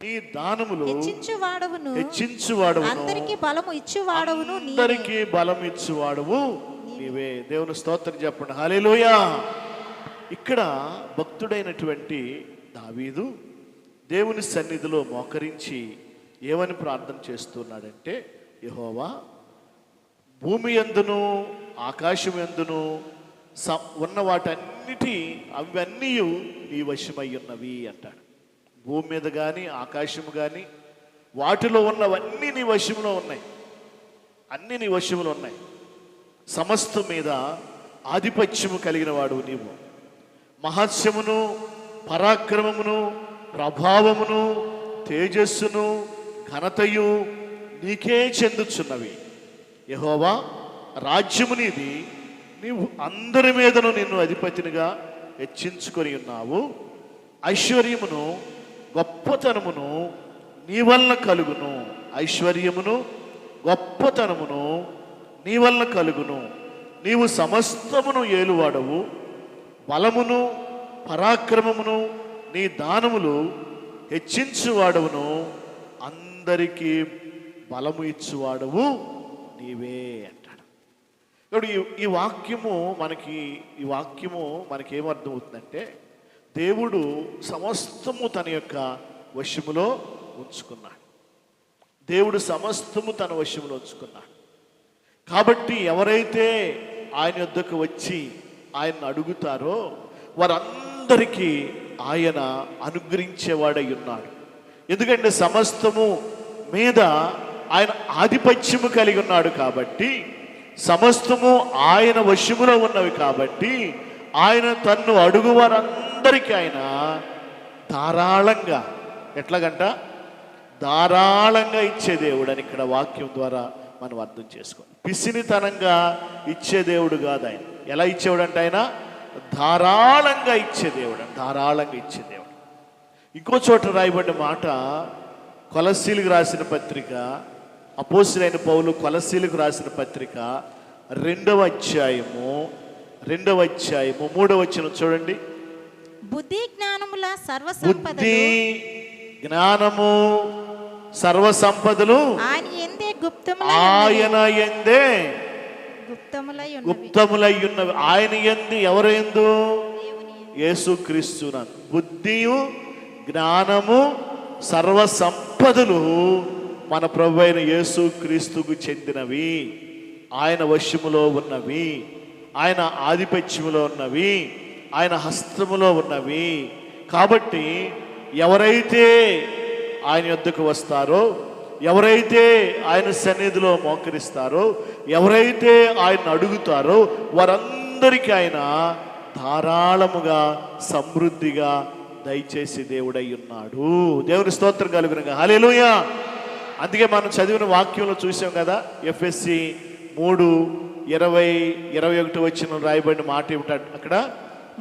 నీ దానములు హెచ్చించువాడవును, అందరికి బలము ఇచ్చువాడవును, అందరికి బలం ఇచ్చువాడవు నీవే. దేవుని స్తోత్రం చెప్పండి, హల్లెలూయా. ఇక్కడ భక్తుడైనటువంటి దావీదు దేవుని సన్నిధిలో మోకరించి ఏమని ప్రార్థన చేస్తున్నాడంటే, యెహోవా, భూమి యందును ఆకాశం యందును ఉన్న వాటన్నిటి అవన్నీ నీ వశమై ఉన్నవి అంటాడు. భూమి మీద కానీ ఆకాశము కానీ వాటిలో ఉన్నవన్నీ నీ వశంలో ఉన్నాయి, అన్నీ నీ వశంలో ఉన్నాయి. సమస్తం మీద ఆధిపత్యము కలిగిన వాడు నీవు. మహత్యమును పరాక్రమమును ప్రభావమును తేజస్సును ఘనతయు నీకే చెందుచున్నవి. యెహోవా, రాజ్యము నీది, నీవు అందరి మీదను నిన్ను అధిపతినిగా హెచ్చించుకొని ఉన్నావు. ఐశ్వర్యమును గొప్పతనమును నీ వలన కలుగును. ఐశ్వర్యమును గొప్పతనమును నీ వలన కలుగును. నీవు సమస్తమును ఏలువాడవు. బలమును పరాక్రమమును నీ దానములు హెచ్చించువాడవును. అందరికీ బలము ఇచ్చువాడవు నీవే అంటాడు. ఇప్పుడు ఈ వాక్యము మనకి ఏమర్థమవుతుందంటే, దేవుడు సమస్తము తన యొక్క వశములో ఉంచుకున్నాడు. దేవుడు సమస్తము తన వశములో ఉంచుకున్నాడు. కాబట్టి ఎవరైతే ఆయన యొద్దకు వచ్చి ఆయన్ని అడుగుతారో వారందరికీ ఆయన అనుగ్రహించేవాడై ఉన్నాడు. ఎందుకంటే సమస్తము మీద ఆయన ఆధిపత్యము కలిగి ఉన్నాడు కాబట్టి, సమస్తము ఆయన వశములో ఉన్నవి కాబట్టి, ఆయన తన్ను అడుగు వారందరికీ ఆయన ధారాళంగా, ఎట్లాగంట ధారాళంగా ఇచ్చే దేవుడు అని ఇక్కడ వాక్యం ద్వారా మనం అర్థం చేసుకోవాలి. పిసినితనంగా ఇచ్చే దేవుడు కాదు ఆయన. ఎలా ఇచ్చేవాడు అంటే ఆయన ధారాళంగా ఇచ్చే దేవుడు, ధారాళంగా ఇచ్చే దేవుడు. ఇంకో చోట రాయబడిన మాట, కొలస్సీలకు రాసిన పత్రిక, అపోస్తలుడైన పౌలు కొలస్సీలకు రాసిన పత్రిక 2వ అధ్యాయము 3వ వచనం చూడండి. బుద్ధి జ్ఞానముల సర్వ సంపదలు ఆయన యందే గుప్తములై ఉన్నవి. ఆయన యందు, ఎవరు యందు? యేసుక్రీస్తునందు. బుద్ధియు జ్ఞానము సర్వ సంపదలు మన ప్రభు అయిన యేసుక్రీస్తుకు చెందినవి, ఆయన వశములో ఉన్నవి, ఆయన ఆధిపత్యములో ఉన్నవి, ఆయన హస్తములో ఉన్నవి. కాబట్టి ఎవరైతే ఆయన యొద్దకు వస్తారో, ఎవరైతే ఆయన సన్నిధిలో మోకరిస్తారో, ఎవరైతే ఆయన అడుగుతారో వారందరికీ ఆయన ధారాళముగా సమృద్ధిగా దయచేసి దేవుడై ఉన్నాడు. దేవుని స్తోత్రం కలుగునుగా, హల్లెలూయా. అందుకే మనం చదివిన వాక్యంలో చూసాం కదా, ఎఫ్ఎస్సి 3:20-21 వచనం రాయబడిన మాట ఏమిటంటే, అక్కడ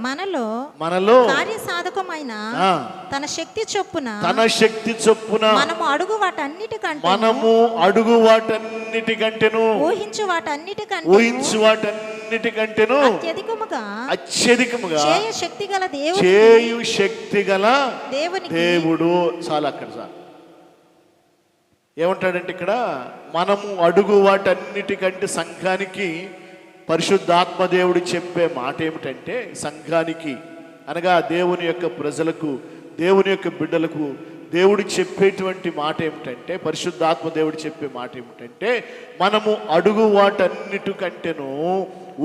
మనలో కార్యసాధకమైన తన శక్తి చొప్పున మనము అడుగు వాటన్నిటికంటేను ఊహించు వాటన్నిటికంటేను అత్యధికముగా చేయు శక్తి గల దేవుడు. చాలా అక్కడ సార్ ఏమంటాడంటే, ఇక్కడ మనము అడుగు వాటన్నిటికంటే సంఘానికి పరిశుద్ధాత్మ దేవుడు చెప్పే మాట ఏమిటంటే, సంఘానికి అనగా దేవుని యొక్క ప్రజలకు, దేవుని యొక్క బిడ్డలకు దేవుడు చెప్పేటువంటి మాట ఏమిటంటే, పరిశుద్ధాత్మ దేవుడు చెప్పే మాట ఏమిటంటే, మనము అడుగు వాటన్నిటికంటేను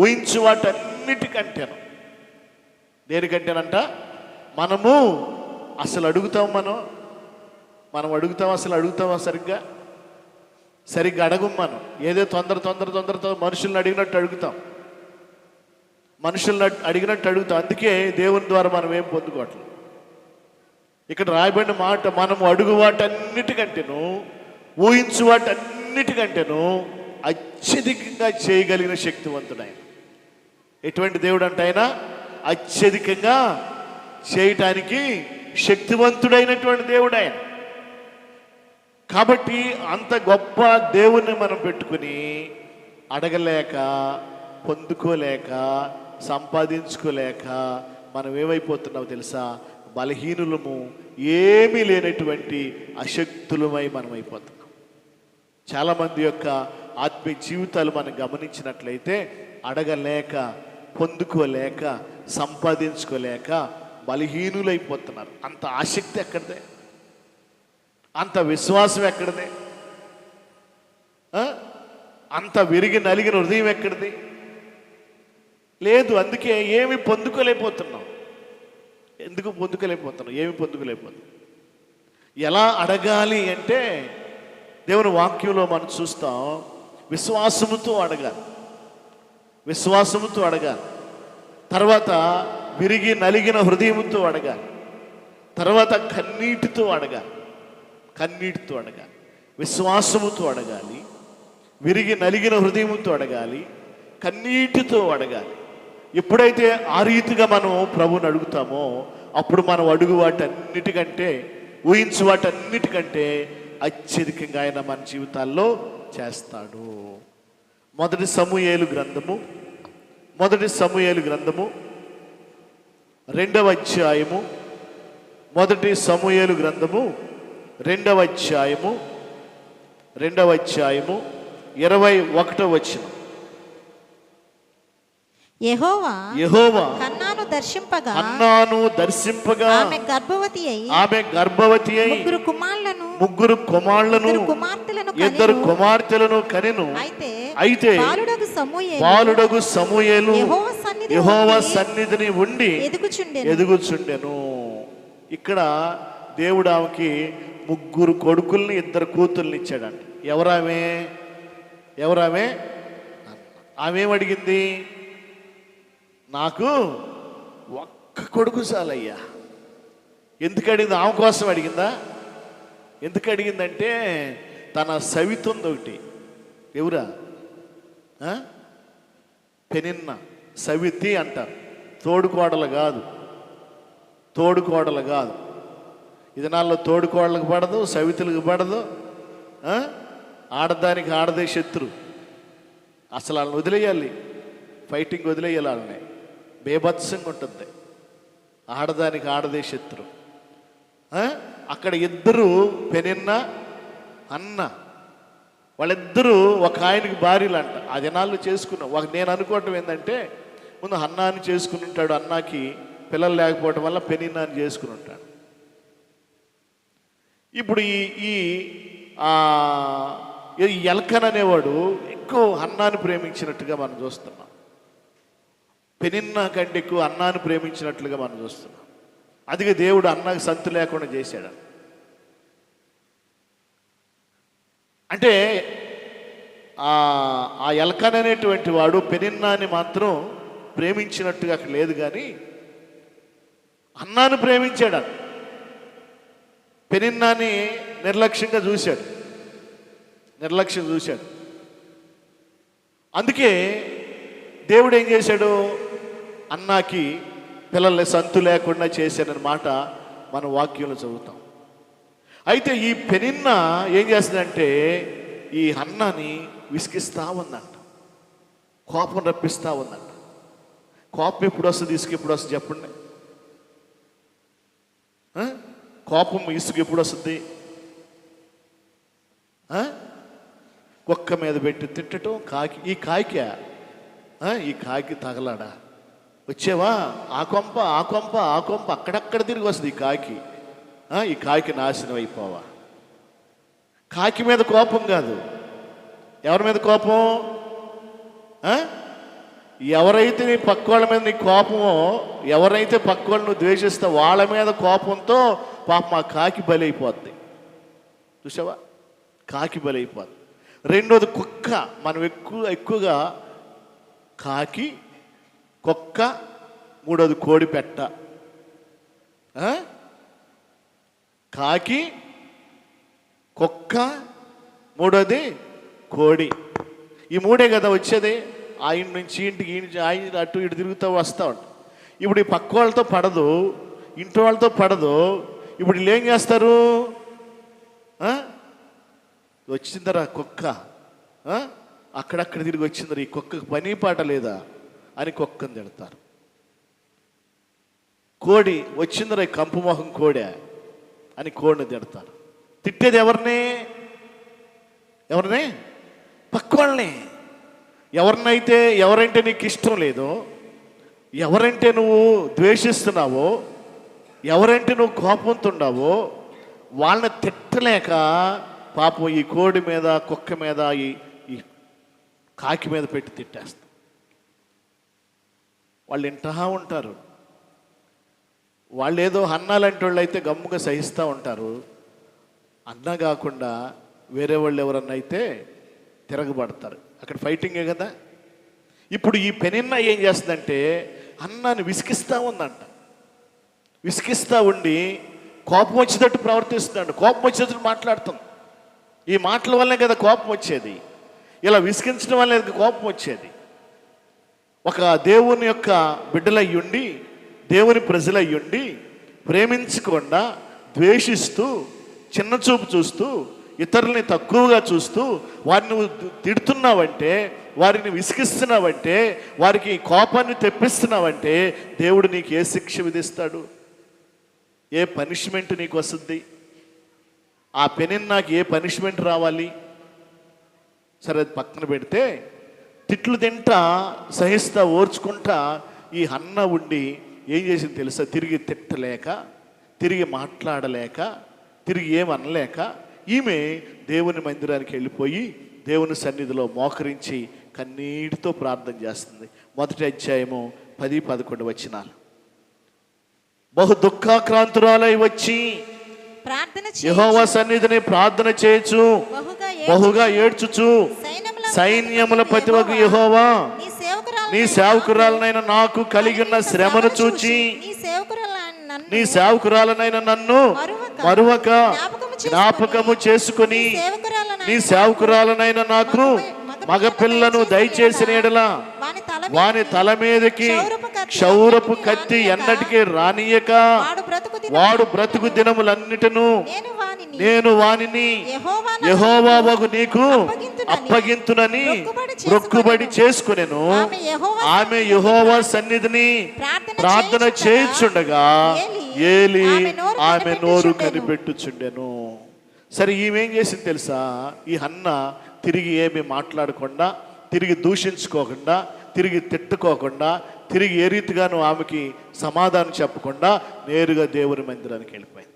ఊహించు వాటన్నిటికంటేను. దేనికంటేనంట, మనము అసలు అడుగుతాం, మనం అడుగుతామా? సరిగ్గా అడగం. మనం ఏదో తొందరతో మనుషుల్ని అడిగినట్టు అడుగుతాం. అందుకే దేవుని ద్వారా మనం ఏం పొందుకోవట్లేదు. ఇక్కడ రాయబడిన మాట, మనము అడుగు వాటన్నిటికంటేను ఊహించు వాటన్నిటికంటేను అత్యధికంగా చేయగలిగిన శక్తివంతుడు ఆయన. ఎటువంటి దేవుడు అంటే ఆయన అత్యధికంగా చేయటానికి శక్తివంతుడైనటువంటి దేవుడు ఆయన. కాబట్టి అంత గొప్ప దేవుణ్ణి మనం పెట్టుకుని అడగలేక, పొందుకోలేక, సంపాదించుకోలేక మనం ఏమైపోతున్నామో తెలుసా? బలహీనులము, ఏమీ లేనటువంటి అశక్తులమై మనం అయిపోతున్నాం. చాలామంది యొక్క ఆత్మీయ జీవితాలు మనం గమనించినట్లయితే అడగలేక, పొందుకోలేక, సంపాదించుకోలేక బలహీనులైపోతున్నారు. అంత ఆసక్తి ఎక్కడిదే? అంత విశ్వాసం ఎక్కడిదే? అంత విరిగి నలిగిన హృదయం ఎక్కడిది? లేదు. అందుకే ఏమి పొందుకోలేకపోతున్నాం. ఎందుకు పొందుకోలేకపోతున్నాం? ఏమి పొందుకోలేకపోతున్నాం. ఎలా అడగాలి అంటే దేవుని వాక్యంలో మనం చూస్తాం, విశ్వాసముతో అడగాలి, విశ్వాసముతో అడగాలి. తర్వాత విరిగి నలిగిన హృదయంతో అడగాలి. తర్వాత కన్నీటితో అడగాలి, కన్నీటితో అడగాలి, విశ్వాసముతో అడగాలి, విరిగి నలిగిన హృదయంతో అడగాలి, కన్నీటితో అడగాలి. ఎప్పుడైతే ఆ రీతిగా మనం ప్రభువుని అడుగుతామో అప్పుడు మనం అడుగు వాటన్నిటికంటే, ఊహించు వాటన్నిటికంటే అత్యధికంగా ఆయన మన జీవితాల్లో చేస్తాడు. మొదటి సమూయేలు గ్రంథము 2వ అధ్యాయము, మొదటి సమూయేలు గ్రంథము 2వ అధ్యాయము 21వ వచనం. యెహోవా హన్నాను దర్శింపగా ఆమె గర్భవతి అయి ముగ్గురు కుమారులను ఇద్దరు కుమార్తెలను కనెను. అయితే బాలుడగు సమూయేలు యెహోవా సన్నిధిని ఉండి ఎదుగుచుండెను. ఇక్కడ దేవుడు ఆమెకి 3 కొడుకుల్ని 2 కూతుర్ని ఇచ్చాడంట. ఎవరామె? ఆమెమడిగింది? నాకు ఒక్క కొడుకు చాలయ్యా. ఎందుకు అడిగింది? ఆమె కోసం అడిగిందా? ఎందుకు అడిగిందంటే తన సవితుంది ఒకటి. ఎవరా? పెనిన్న, సవితి అంటారు. తోడుకోడలు కాదు. ఇది నాలో తోడుకోడలకు పడదు, సవితులకు పడదు. ఆడదానికి ఆడదే శత్రు. అసలు వాళ్ళని వదిలేయాలి, ఫైటింగ్ వదిలేయాలి. వాళ్ళని బేభత్సంగా ఉంటుంది. ఆడదానికి ఆడదే శత్రు. అక్కడ ఇద్దరు పెనిన్న, అన్న, వాళ్ళిద్దరూ ఒక ఆయనకి భార్యలు అంట. ఆ దినాల్లో చేసుకున్నాం. నేను అనుకోవటం ఏంటంటే ముందు అన్నాన్ని చేసుకుని ఉంటాడు. అన్నకి పిల్లలు లేకపోవడం వల్ల పెనిన్నాన్ని చేసుకుని ఉంటాడు. ఇప్పుడు ఈ ఎల్కన్ అనేవాడు ఎక్కువ అన్నాన్ని ప్రేమించినట్టుగా మనం చూస్తున్నాం. పెనిన్నా కంటే ఎక్కువ అన్నాన్ని ప్రేమించినట్లుగా మనం చూస్తున్నాం. అందుకే దేవుడు అన్నకి సంతు లేకుండా చేశాడు. అంటే ఆ ఎల్కన్ అనేటువంటి వాడు పెనిన్నాని మాత్రం ప్రేమించినట్టుగా అక్కడ లేదు, కానీ అన్నాన్ని ప్రేమించాడు. పెనిన్నాని నిర్లక్ష్యంగా చూశాడు. అందుకే దేవుడు ఏం చేశాడు? అన్నాకి పిల్లల్ని సంతు లేకుండా చేశాడని మాట మన వాక్యంలో చదువుతాం. అయితే ఈ పెనిన్న ఏం చేస్తుందంటే ఈ అన్నాని విసిగిస్తూ ఉందంట, కోపం రప్పిస్తూ ఉందంట. కోపం ఎప్పుడు వస్తుంది, ఇసుక ఎప్పుడు వస్తుంది చెప్పండి? కోపం ఇసుక ఎప్పుడు వస్తుంది? కుక్క మీద పెట్టి తిట్టడం. ఈ కాకి తగలాడా? వచ్చేవా? ఆ కొంప అక్కడక్కడ తిరిగి వస్తుంది ఈ కాకి నాశనం అయిపోవా. కాకి మీద కోపం కాదు. ఎవరి మీద కోపం? ఎవరైతే నీ పక్కోళ్ళ మీద నీ కోపమో, ఎవరైతే పక్కోళ్ళు నువ్వు ద్వేషిస్తావు వాళ్ళ మీద కోపంతో పాపం ఆ కాకి బలైపోద్ది. చూసావా? కాకి బలైపోద్ది. రెండోది కుక్క. మనం ఎక్కువగా కాకి, కుక్క, మూడోది కోడి పెట్ట. కాకి, కుక్క, మూడోది కోడి. ఈ మూడే కదా వచ్చేది. ఆయన నుంచి ఇంటికి, ఆయన అటు ఇటు తిరుగుతూ వస్తూ ఉంటాం. ఇప్పుడు ఈ పక్క వాళ్ళతో పడదు, ఇంటి వాళ్ళతో పడదు. ఇప్పుడు వీళ్ళు ఏం చేస్తారు? వచ్చిందరా కుక్క, అక్కడక్కడ తిరిగి వచ్చిందరా, ఈ కుక్కకు పని పాట లేదా అని కుక్కని తిడతారు. కోడి వచ్చిందరా, ఈ కంపు మొహం కోడే అని కోడిని తిడతారు. తిట్టేది ఎవరిని? పక్క వాళ్ళని. ఎవరంటే నీకు ఇష్టం లేదో, ఎవరంటే నువ్వు ద్వేషిస్తున్నావో, ఎవరంటే నువ్వు కోపంతో ఉన్నావో వాళ్ళని తిట్టలేక పాపం ఈ కోడి మీద, కుక్క మీద, ఈ కాకి మీద పెట్టి తిట్టేస్తాం. వాళ్ళు వింటా ఉంటారు. వాళ్ళు ఏదో అన్నాలంటే వాళ్ళు అయితే గమ్ముగా సహిస్తూ ఉంటారు. అన్న కాకుండా వేరే వాళ్ళు ఎవరన్నా అయితే తిరగబడతారు. అక్కడ ఫైటింగే కదా. ఇప్పుడు ఈ పెనిన్న ఏం చేస్తుందంటే అన్నాన్ని విసిగిస్తూ ఉందంట. విసిగిస్తూ ఉండి కోపం వచ్చేటట్టు ప్రవర్తిస్తున్నాడు, కోపం వచ్చేటట్టు మాట్లాడుతుంది. ఈ మాటల వల్లే కదా కోపం వచ్చేది. ఇలా విసిగించడం వల్లే కోపం వచ్చేది. ఒక దేవుని యొక్క బిడ్డలయ్యుండి, దేవుని ప్రజలయ్యుండి ప్రేమించకుండా ద్వేషిస్తూ, చిన్న చూపు చూస్తూ, ఇతరుల్ని తక్కువగా చూస్తూ వారిని నువ్వు తిడుతున్నావంటే, వారిని విసిగిస్తున్నావంటే, వారికి కోపాన్ని తెప్పిస్తున్నావంటే దేవుడు నీకు ఏ శిక్ష విధిస్తాడు? ఏ పనిష్మెంట్ నీకు వస్తుంది? ఆ పెనిన్నాకి ఏ పనిష్మెంట్ రావాలి? సరే, అది పక్కన పెడితే తిట్లు తింటా సహిస్తా ఓర్చుకుంటా ఈ అన్న ఉండి ఏం చేసింది తెలుసా? తిరిగి తిట్టలేక, తిరిగి మాట్లాడలేక, తిరిగి ఏమనలేక ఈమె దేవుని మందిరానికి వెళ్ళిపోయి దేవుని సన్నిధిలో మోకరించి కన్నీటితో ప్రార్థన చేస్తుంది. మొదటి అధ్యాయము 10-11 వచనాలు. బహు దుఃఖాక్రాంతురాలై వచ్చి యెహోవా సన్నిధిని ప్రార్థన చేయొచ్చు, బహుగా ఏడ్చుచు సైన్యముల పతివగు యెహోవా, నీ సేవకురాలనైన నాకు కలిగి ఉన్న శ్రమను చూచి నీ సేవకురాలనైన నన్ను మరువక జ్ఞాపకము చేసుకుని నీ సేవకురాలనైన నాకు మగపిల్లను దయచేసిన ఎడల వాని తల మీదకి క్షౌరపు కత్తి ఎన్నటికీ రానియక వాడు బ్రతుకు దినములన్నిటను నేను వానిని యెహోవాకు నీకు అప్పగింతునని మొక్కుబడి చేసుకునేను. ఆమె యెహోవా సన్నిధిని ప్రార్థన చేయుచుండగా ఏలి ఆమె నోరు కనిపెట్టుచుండెను. సరే, ఈమెం చేసింది తెలుసా? ఈ హన్న తిరిగి ఏమి మాట్లాడకుండా, తిరిగి దూషించుకోకుండా, తిరిగి తిట్టుకోకుండా, తిరిగి ఏ రీతిగాను ఆమెకి సమాధానం చెప్పకుండా నేరుగా దేవుని మందిరానికి వెళ్ళిపోయింది.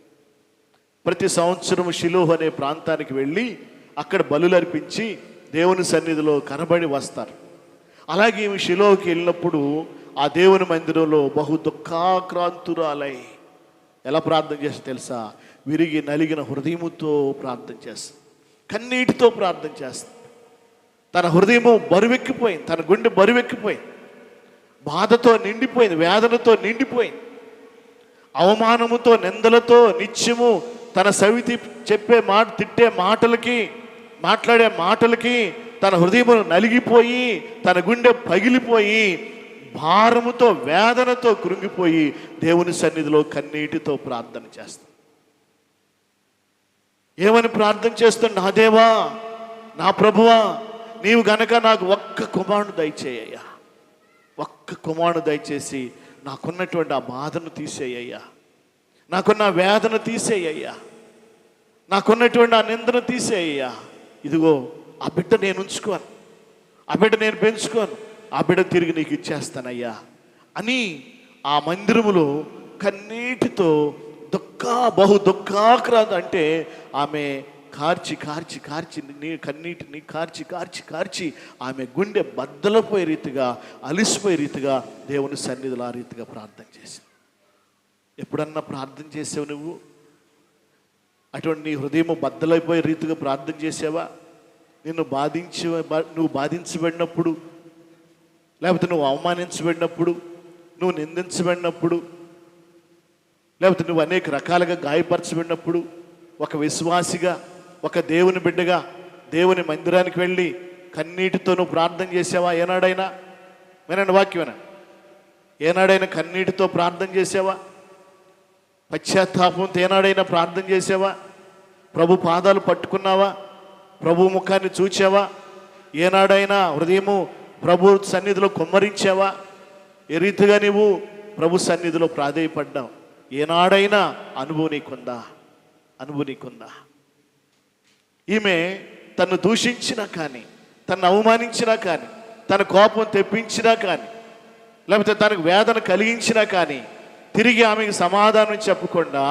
ప్రతి సంవత్సరం షిలోహు అనే ప్రాంతానికి వెళ్ళి అక్కడ బలులు అర్పించి దేవుని సన్నిధిలో కనబడి వస్తారు. అలాగే ఈమె షిలోహుకి వెళ్ళినప్పుడు ఆ దేవుని మందిరంలో బహు దుఃఖాక్రాంతురాలై ఎలా ప్రార్థన చేస్తే తెలుసా? విరిగి నలిగిన హృదయముతో ప్రార్థన చేస్తుంది, కన్నీటితో ప్రార్థన చేస్తుంది. తన హృదయము బరువెక్కిపోయింది, తన గుండె బరువెక్కిపోయింది, బాధతో నిండిపోయింది, వేదనతో నిండిపోయింది, అవమానముతో, నిందలతో నిత్యము తన సవితి చెప్పే మాట, తిట్టే మాటలకి, మాట్లాడే మాటలకి తన హృదయమును నలిగిపోయి, తన గుండె పగిలిపోయి, భారముతో, వేదనతో కృంగిపోయి దేవుని సన్నిధిలో కన్నీటితో ప్రార్థన చేస్తుంది. ఏమని ప్రార్థన చేస్తుంది? నా దేవా, నా ప్రభువా, నీవు గనక నాకు ఒక్క కుమారుడు దయచేయ్యా, ఒక్క కుమారుడు దయచేసి నాకున్నటువంటి ఆ బాధను తీసేయ్యా, నాకున్న వేదన తీసేయ్యా, నాకున్నటువంటి ఆ నిందను తీసేయ్యా. ఇదిగో ఆ బిడ్డ నేను ఉంచుకోను, ఆ బిడ్డ నేను పెంచుకోను, ఆ బిడ్డ తిరిగి నీకు ఇచ్చేస్తానయ్యా అని ఆ మందిరములో కన్నీటితో బహు దుఃఖాక్రాంత అంటే ఆమె కార్చి కార్చి కార్చి నీ కన్నీటిని కార్చి కార్చి కార్చి ఆమె గుండె బద్దలపోయే రీతిగా, అలిసిపోయే రీతిగా దేవుని సన్నిధిలో ఆ రీతిగా ప్రార్థన చేశావు. ఎప్పుడన్నా ప్రార్థన చేసావు నువ్వు? అటువంటి నీ హృదయం బద్దలైపోయే రీతిగా ప్రార్థన చేసావా? నువ్వు బాధించబడినప్పుడు, లేకపోతే నువ్వు అవమానించబడినప్పుడు, నువ్వు నిందించబడినప్పుడు, లేకపోతే నువ్వు అనేక రకాలుగా గాయపరచబడినప్పుడు, ఒక విశ్వాసిగా, ఒక దేవుని బిడ్డగా దేవుని మందిరానికి వెళ్ళి కన్నీటితో నువ్వు ప్రార్థన చేసావా? ఏనాడైనా వినండి, వాక్యమేనా? ఏనాడైనా కన్నీటితో ప్రార్థన చేసావా? పశ్చాత్తాపంతో ఏనాడైనా ప్రార్థన చేసావా? ప్రభు పాదాలు పట్టుకున్నావా? ప్రభు ముఖాన్ని చూచావా? ఏనాడైనా హృదయము ప్రభు సన్నిధిలో కుమ్మరించావా? ఏ రీతిగా నీవు ప్రభు సన్నిధిలో ప్రాధేయపడ్డావు? ఏనాడైనా అనుభవం నీకుందా? అనుభవం నీకుందా? ఈమె తను దూషించినా కానీ, తను అవమానించినా కానీ, తన కోపం తెప్పించినా కానీ, లేకపోతే తనకు వేదన కలిగించినా కానీ తిరిగి ఆమెకు సమాధానం చెప్పకుండా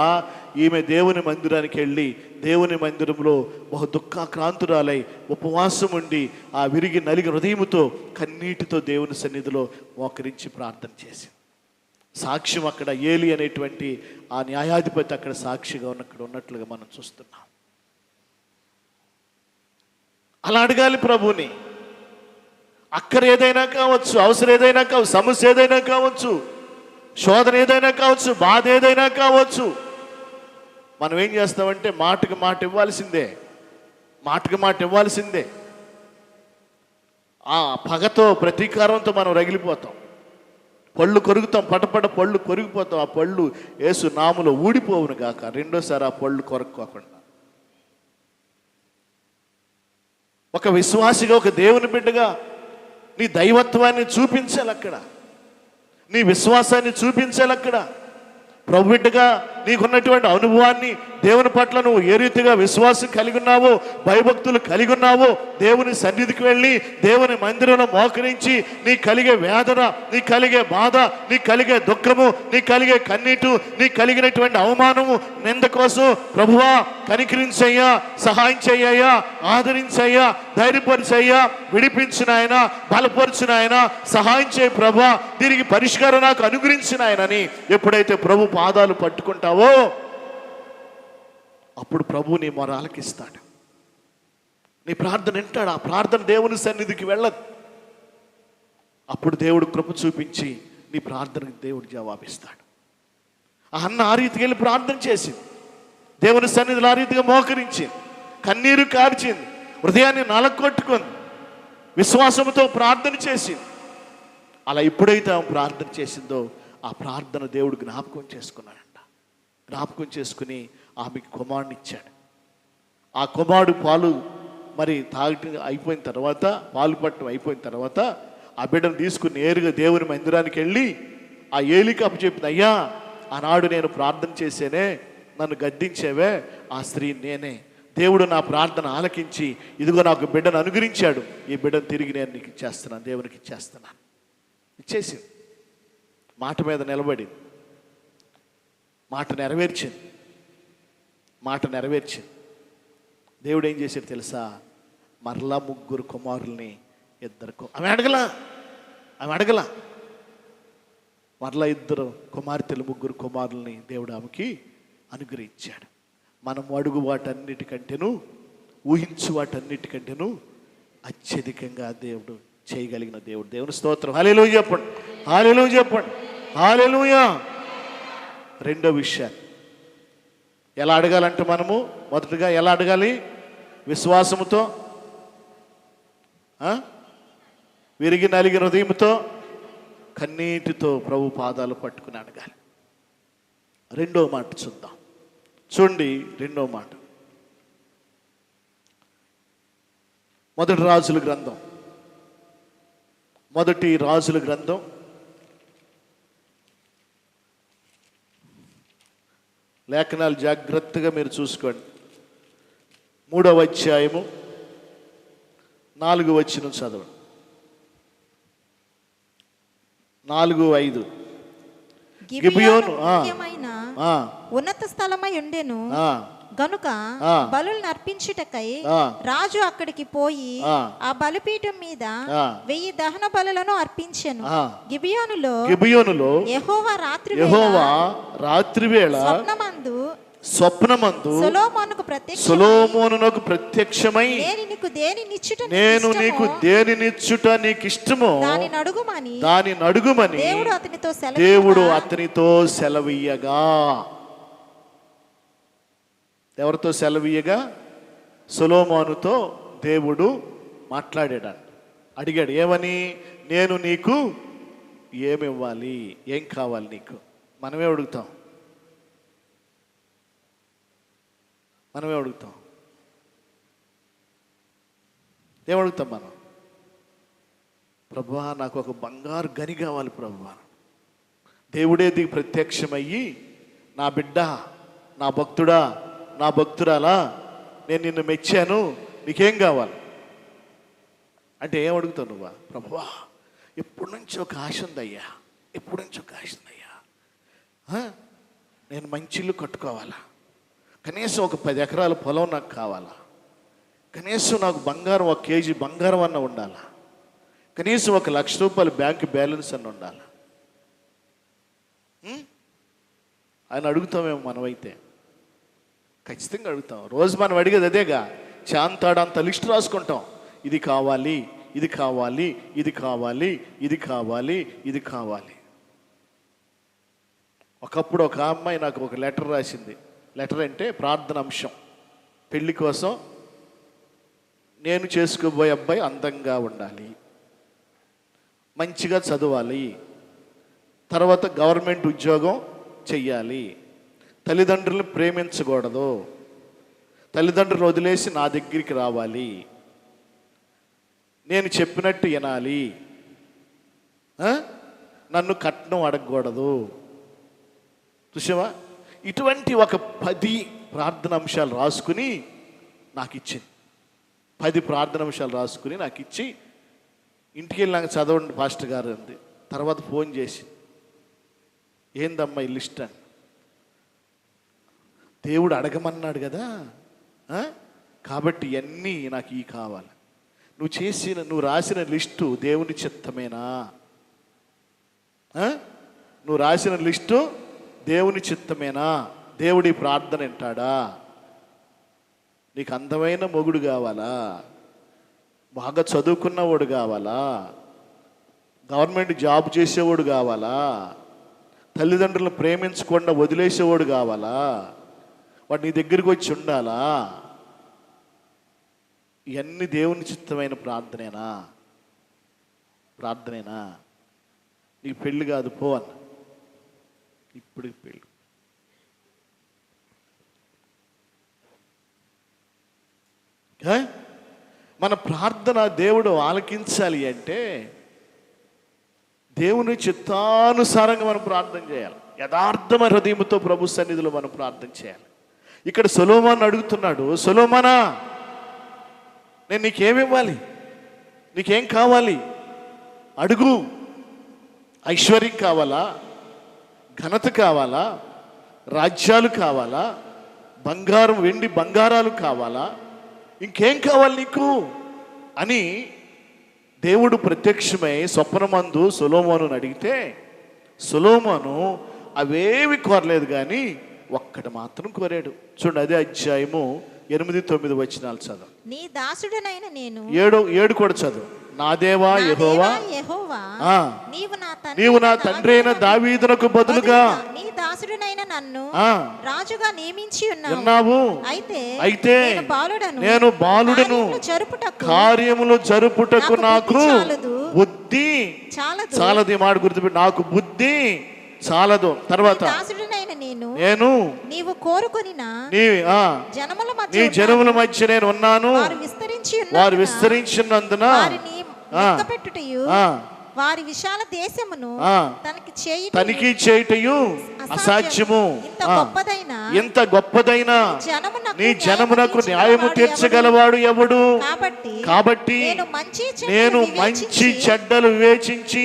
ఈమె దేవుని మందిరానికి వెళ్ళి దేవుని మందిరంలో బహు దుఃఖాక్రాంతురాలై ఉపవాసం ఉండి ఆ విరిగి నలిగి హృదయముతో కన్నీటితో దేవుని సన్నిధిలో మోకరించి ప్రార్థన చేసి సాక్ష్యం అక్కడ ఏలి అనేటువంటి ఆ న్యాయాధిపతి అక్కడ సాక్షిగా ఉన్నట్లుగా మనం చూస్తున్నాం. అలా అడగాలి ప్రభుని. అక్కర ఏదైనా కావచ్చు, అవసరం ఏదైనా కావచ్చు, సమస్య ఏదైనా కావచ్చు, శోధన ఏదైనా కావచ్చు, బాధ ఏదైనా కావచ్చు, మనం ఏం చేస్తామంటే మాటకి మాట ఇవ్వాల్సిందే, మాటకి మాట ఇవ్వాల్సిందే. ఆ పగతో ప్రతీకారంతో మనం రగిలిపోతాం, పళ్ళు కొరుకుతాం, పటపట పళ్ళు కొరిగిపోతాం. ఆ పళ్ళు యేసు నామములో ఊడిపోవును గాక. రెండోసారి ఆ పళ్ళు కొరక్కోకుండా ఒక విశ్వాసిగా, ఒక దేవుని బిడ్డగా నీ దైవత్వాన్ని చూపించాలి అక్కడ, నీ విశ్వాసాన్ని చూపించాలి అక్కడ. ప్రభు బిడ్డగా నీకున్నటువంటి అనుభవాన్ని, దేవుని పట్ల నువ్వు ఏ రీతిగా విశ్వాసం కలిగి ఉన్నావో, భయభక్తులు కలిగి ఉన్నావో, దేవుని సన్నిధికి వెళ్ళి దేవుని మందిరంలో మోకరించి నీ కలిగే వేదన, నీ కలిగే బాధ, నీ కలిగే దుఃఖము, నీ కలిగే కన్నీటు, నీ కలిగినటువంటి అవమానము, నింద కోసం ప్రభువా కనికరించయ్యా, సహాయం చెయ్యయ్యా, ఆదరించయ్యా, ధైర్యపరిచయ్యా, విడిపించిన ఆయన, బలపరిచిన ఆయన, సహాయం చేయ ప్రభా, దీనికి పరిష్కారం నాకు అనుగ్రహించిన ఆయనని ఎప్పుడైతే ప్రభు పాదాలు పట్టుకుంటావో అప్పుడు ప్రభు నీ మొర ఆలకిస్తాడు, నీ ప్రార్థన వింటాడు. ఆ ప్రార్థన దేవుని సన్నిధికి వెళ్ళదు. అప్పుడు దేవుడు కృప చూపించి నీ ప్రార్థనకి దేవుడు జవాబిస్తాడు. ఆ అన్న ఆ రీతికి వెళ్ళి ప్రార్థన చేసింది, దేవుని సన్నిధిలో ఆ రీతిగా మోకరించింది, కన్నీరు కార్చింది, హృదయాన్ని నలకొట్టుకుంది, విశ్వాసంతో ప్రార్థన చేసింది. అలా ఎప్పుడైతే ఆమె ప్రార్థన చేసిందో ఆ ప్రార్థన దేవుడు జ్ఞాపకం చేసుకున్నాడంట. జ్ఞాపకం చేసుకుని ఆమెకి కుమారుని ఇచ్చాడు. ఆ కుమారుడు పాలు మరి తాగటం అయిపోయిన తర్వాత, పాలు పట్టడం అయిపోయిన తర్వాత ఆ బిడ్డను తీసుకుని నేరుగా దేవుని మందిరానికి వెళ్ళి ఆ ఏలికి అప్పచెప్పింది, అయ్యా ఆనాడు నేను ప్రార్థన చేసేనే, నన్ను గద్దించేవే, ఆ స్త్రీ నేనే. దేవుడు నా ప్రార్థన ఆలకించి ఇదిగో నాకు బిడ్డను అనుగ్రహించాడు, ఈ బిడ్డను తిరిగి నేను నీకు ఇచ్చేస్తున్నాను, దేవునికి ఇచ్చేస్తున్నాను. ఇచ్చేసింది. మాట మీద నిలబడింది, మాట నెరవేర్చింది, మాట నెరవేర్చింది. దేవుడు ఏం చేశాడు తెలుసా? మరలా 3 కుమారుల్ని ఆమె అడగల మరలా 2 కుమార్తెలు 3 కుమారుల్ని దేవుడు ఆమెకి అనుగ్రహించాడు. మనం అడుగు వాటన్నిటికంటేను, ఊహించు వాటన్నిటికంటేను అత్యధికంగా దేవుడు చేయగలిగిన దేవుడు. దేవుని స్తోత్రం. హల్లెలూయా చెప్పండి, హల్లెలూయా చెప్పండి, హల్లెలూయా. రెండో విషయాన్ని ఎలా అడగాలంటే మనము మొదటగా ఎలా అడగాలి? విశ్వాసముతో, విరిగి నలిగిన హృదయంతో, కన్నీటితో ప్రభు పాదాలు పట్టుకుని అడగాలి. రెండో మాట చూద్దాం. చూడండి రెండో మాట, మొదటి రాజుల గ్రంథం, మొదటి రాజుల గ్రంథం 3 లేఖనాలు జాగ్రత్తగా మీరు చూసుకోండి. 3వ అధ్యాయము 4వ వచనం చదవండి. 4:5 గిబియోను ఉన్నత స్థలమై ఉండెను గనుక బలులను అర్పించుటకై రాజు అక్కడికి పోయి ఆ బలిపీఠం మీద 1000 దహన బలులను అర్పించెను. గిబియోనులో యెహోవా రాత్రివేళ స్వప్నమందు సొలొమోనునకు ప్రత్యక్షమై నేను నీకు దేనినిచ్చుట నీకు ఇష్టమో దాని నడుగుమని దేవుడు అతనితో సెలవీయగా. ఎవరితో సెలవీయగా? సొలొమోనుతో దేవుడు మాట్లాడాడు, అడిగాడు. ఏమని? నేను నీకు ఏమివ్వాలి, ఏం కావాలి నీకు? మనమే అడుగుతాం, ఏమడుగుతాం మనం? ప్రభువా నాకు ఒక బంగారు గని కావాలి ప్రభువా. దేవుడే దిగి ప్రత్యక్షమయ్యి నా బిడ్డ, నా భక్తుడా, నా భక్తురాలా, నేను నిన్ను మెచ్చాను, నీకేం కావాలి అంటే ఏం అడుగుతావు నువ్వా? ప్రభువా, ఎప్పటి నుంచి ఒక ఆశ ఉందయ్యా, ఎప్పటి నుంచి ఒక ఆశ ఉందయ్యా, నేను మంచి ఇల్లు కట్టుకోవాలా, కనీసం ఒక 10 ఎకరాల పొలం నాకు కావాలా, కనీసం నాకు బంగారం 1 కేజీ బంగారం అన్న ఉండాలా, కనీసం 1 లక్ష రూపాయల బ్యాంక్ బ్యాలెన్స్ అన్న ఉండాలా. ఆయన అడుగుతామేమో మనమైతే, ఖచ్చితంగా అడుగుతాం. రోజు మనం అడిగేది అదేగా, చాంతాడంత లిస్ట్ రాసుకుంటాం. ఇది కావాలి, ఇది కావాలి, ఇది కావాలి, ఇది కావాలి, ఇది కావాలి. ఒకప్పుడు ఒక అమ్మాయి నాకు ఒక లెటర్ రాసింది. లెటర్ అంటే ప్రార్థన అంశం. పెళ్లి కోసం నేను చేసుకోబోయే అబ్బాయి అందంగా ఉండాలి, మంచిగా చదవాలి, తర్వాత గవర్నమెంట్ ఉద్యోగం చెయ్యాలి, తల్లిదండ్రులను ప్రేమించకూడదు, తల్లిదండ్రులు వదిలేసి నా దగ్గరికి రావాలి, నేను చెప్పినట్టు వినాలి, నన్ను కట్నం అడగకూడదు. చూసావా? ఇటువంటి ఒక 10 ప్రార్థన అంశాలు రాసుకుని నాకు ఇచ్చింది. 10 ప్రార్థన అంశాలు రాసుకుని నాకు ఇచ్చి, ఇంటికి వెళ్ళి నాకు చదవండి పాస్టర్ గారు అంది. తర్వాత ఫోన్ చేసి, ఏందమ్మా ఈ లిస్ట్ అని. దేవుడు అడగమన్నాడు కదా, కాబట్టి ఇవన్నీ నాకు ఈ కావాలి. నువ్వు రాసిన లిస్టు దేవుని చిత్తమేనా? నువ్వు రాసిన లిస్టు దేవుని చిత్తమేనా? దేవుడి ప్రార్థన వింటాడా? నీకు అందమైన మొగుడు కావాలా, బాగా చదువుకున్నవాడు కావాలా, గవర్నమెంట్ జాబ్ చేసేవాడు కావాలా, తల్లిదండ్రులను ప్రేమించకుండా వదిలేసేవాడు కావాలా, వాడు నీ దగ్గరికి వచ్చి ఉండాలా? ఇవన్నీ దేవుని చిత్తమైన ప్రార్థనేనా? ప్రార్థనేనా? నీకు పెళ్ళి కాదు, పో అన్న. ఇప్పుడు పెళ్ళి. మన ప్రార్థన దేవుడు ఆలకించాలి అంటే దేవుని చిత్తానుసారంగా మనం ప్రార్థన చేయాలి. యథార్థమైన హృదయంతో ప్రభు సన్నిధిలో మనం ప్రార్థన చేయాలి. ఇక్కడ సొలొమోను అడుగుతున్నాడు, సొలొమోనా, నేను నీకేమివ్వాలి, నీకేం కావాలి అడుగు. ఐశ్వర్యం కావాలా, ఘనత కావాలా, రాజ్యాలు కావాలా, బంగారం వెండి బంగారాలు కావాలా, ఇంకేం కావాలి నీకు అని దేవుడు ప్రత్యక్షమై స్వప్నమందు సొలొమోనును అడిగితే, సొలొమోను అవేవి కోరలేదు, కానీ ఒక్కటి మాత్రం కోరాడు. చూడండి, అదే అధ్యాయము 8-9 వచనాలు చదువు. నీ దాసుడనైన నేను 7 కూడా చదువు. నా దేవా యెహోవా, నీవు నా తండ్రి అయిన దావీదునకు బదులుగా నీ దాసుడనైన నన్ను రాజుగా నియమించి ఉన్నావు. అయితే నేను బాలుడను, కార్యములు జరుపుటకు నాకు బుద్ధి చాలదు. ఈ మాట గుర్తుపెట్టు, నాకు బుద్ధి చాలదు. తర్వాత నేను నీవు కోరుకొనిన నీ జనముల మధ్య నేను ఉన్నాను, వారు విస్తరించినందున వారి విశాల దేశమును తనిఖీ చేయుటయు అసాధ్యము. ఎంత గొప్పదైన నీ జనమునకు న్యాయము తీర్చగలవాడు ఎవడు? కాబట్టి నేను మంచి చెడ్డలు వివేచించి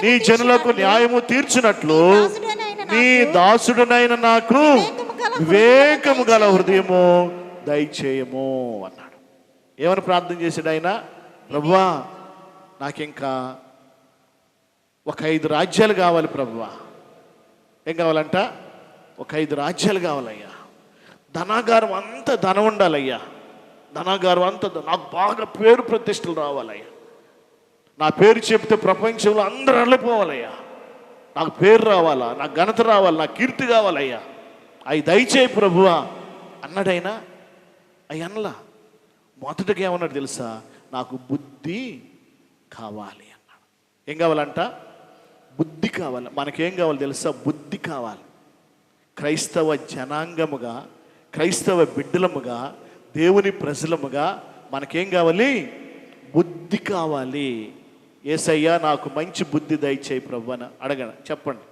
నీ జనులకు న్యాయము తీర్చినట్లు నీ దాసుడునైన నాకు వివేకము గల హృదయము దయచేయము అన్నాడు. ఏమని ప్రార్థన చేశాడు ఆయన? ప్రభువా, నాకింకా ఒక 5 రాజ్యాలు కావాలి ప్రభువా. ఏం కావాలంట? ఒక 5 రాజ్యాలు కావాలయ్యా. ధనాగారం అంతా ధనం ఉండాలయ్యా. ధనాగారం అంతా నాకు బాగా పేరు ప్రతిష్టలు రావాలయ్యా. నా పేరు చెప్తే ప్రపంచంలో అందరూ అల్లిపోవాలయ్యా. నాకు పేరు రావాలా, నాకు ఘనత రావాలి, నాకు కీర్తి కావాలయ్యా. అవి దయచేయి ప్రభువా అన్నాడైనా. అవి అనలా. మొదటగా ఏమన్నాడు తెలుసా? నాకు బుద్ధి కావాలి అన్నాడు. ఏం కావాలంట? బుద్ధి కావాలి. మనకేం కావాలి తెలుసా? బుద్ధి కావాలి. క్రైస్తవ జనాంగముగా, క్రైస్తవ బిడ్డలముగా, దేవుని ప్రజలముగా మనకేం కావాలి? బుద్ధి కావాలి. యేసయ్యా, నాకు మంచి బుద్ధి దయచేయి ప్రభు అని అడగండి. చెప్పండి.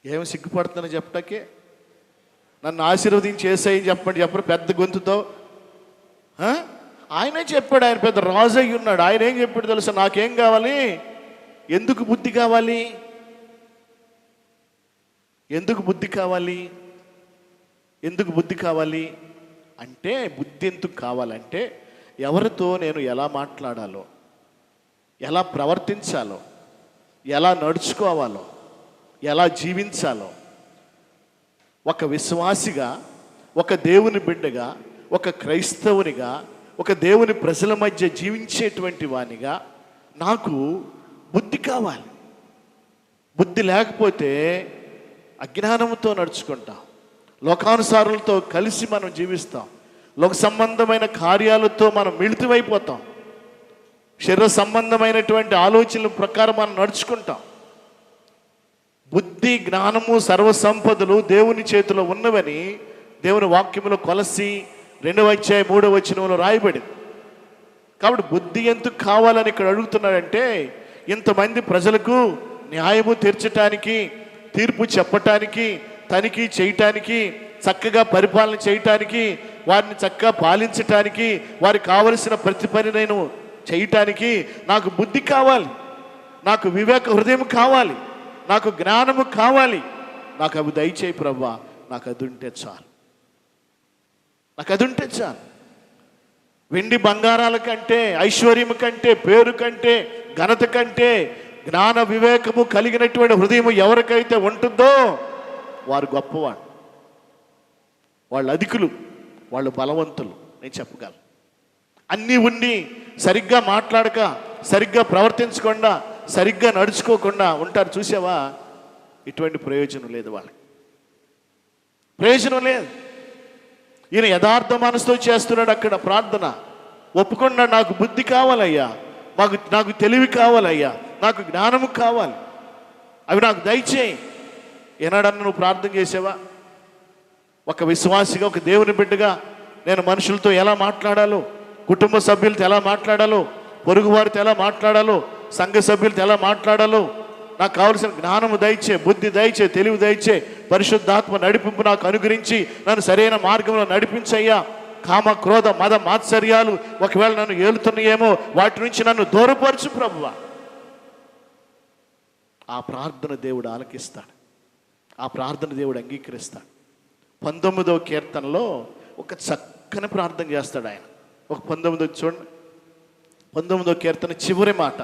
ఏమి సిగ్గుపడుతుందని చెప్పటాకే? నన్ను ఆశీర్వదించి ఏసయ్య చెప్పండి చెప్పరు పెద్ద గొంతుతో. ఆయనే చెప్పాడు, ఆయన పెద్ద రాజు అయి ఉన్నాడు. ఆయన ఏం చెప్పాడు తెలుసా? నాకేం కావాలి? ఎందుకు బుద్ధి కావాలి? ఎందుకు బుద్ధి కావాలి? ఎందుకు బుద్ధి కావాలి అంటే, బుద్ధి ఎందుకు కావాలంటే ఎవరితో నేను ఎలా మాట్లాడాలో, ఎలా ప్రవర్తించాలో, ఎలా నడుచుకోవాలో, ఎలా జీవించాలో, ఒక విశ్వాసిగా, ఒక దేవుని బిడ్డగా, ఒక క్రైస్తవునిగా, ఒక దేవుని ప్రజల మధ్య జీవించేటువంటి వానిగా నాకు బుద్ధి కావాలి. బుద్ధి లేకపోతే అజ్ఞానంతో నడుచుకుంటాం, లోకానుసారులతో కలిసి మనం జీవిస్తాం, లోక సంబంధమైన కార్యాలతో మనం మిళితమైపోతాం, శరీర సంబంధమైనటువంటి ఆలోచనల ప్రకారం మనం నడుచుకుంటాం. బుద్ధి, జ్ఞానము, సర్వసంపదలు దేవుని చేతిలో ఉన్నవని దేవుని వాక్యములో కొలసి 2వ అధ్యాయం 3వ వచనంలో రాయబడింది. కాబట్టి బుద్ధి ఎందుకు కావాలని ఇక్కడ అడుగుతున్నాడంటే, ఇంతమంది ప్రజలకు న్యాయము తీర్చటానికి, తీర్పు చెప్పటానికి, తనిఖీ చేయటానికి, చక్కగా పరిపాలన చేయటానికి, వారిని చక్కగా పాలించటానికి, వారికి కావలసిన ప్రతి పని నేను చేయటానికి నాకు బుద్ధి కావాలి, నాకు వివేక హృదయం కావాలి, నాకు జ్ఞానము కావాలి. నాకు అవి దయచేయి ప్రభువా, నాకు అది ఉంటే చాలు, నాకు అది ఉంటే చాలు. వెండి బంగారాల కంటే, ఐశ్వర్యము కంటే, పేరు కంటే, ఘనత కంటే జ్ఞాన వివేకము కలిగినటువంటి హృదయం ఎవరికైతే ఉంటుందో వారు గొప్పవాడు, వాళ్ళు అధికులు, వాళ్ళు బలవంతులు. నేను చెప్పగలను. అన్నీ ఉండి సరిగ్గా మాట్లాడక, సరిగ్గా ప్రవర్తించకుండా, సరిగ్గా నడుచుకోకుండా ఉంటారు చూసావా, ఇటువంటి ప్రయోజనం లేదు, వాళ్ళకి ప్రయోజనం లేదు. ఈయన యథార్థ మనసుతో చేస్తున్నాడు అక్కడ ప్రార్థన, ఒప్పుకున్నాడు. నాకు బుద్ధి కావాలయ్యా, నాకు తెలివి కావాలయ్యా, నాకు జ్ఞానము కావాలి, అవి నాకు దయచేయి. ఏనాడన్నా నువ్వు ప్రార్థన చేసావా? ఒక విశ్వాసిగా, ఒక దేవుని బిడ్డగా నేను మనుషులతో ఎలా మాట్లాడాలో, కుటుంబ సభ్యులతో ఎలా మాట్లాడాలో, పొరుగువారితో ఎలా మాట్లాడాలో, సంఘ సభ్యులతో ఎలా మాట్లాడాలో నాకు కావలసిన జ్ఞానము దయచే, బుద్ధి దయచే, తెలివి దయచే, పరిశుద్ధాత్మ నడిపింపు నాకు అనుగ్రహించి నన్ను సరైన మార్గంలో నడిపించయ్యా. కామ, క్రోధ, మద, మాత్సర్యాలు ఒకవేళ నన్ను ఏలుతున్నాయేమో వాటి నుంచి నన్ను దూరపరచు ప్రభువా. ఆ ప్రార్థన దేవుడు ఆలకిస్తాడు, ఆ ప్రార్థన దేవుడు అంగీకరిస్తాడు. 19వ కీర్తనలో ఒక చక్కని ప్రార్థన చేస్తాడు ఆయన. ఒక 19 చూడండి, 19వ కీర్తన చివరి మాట,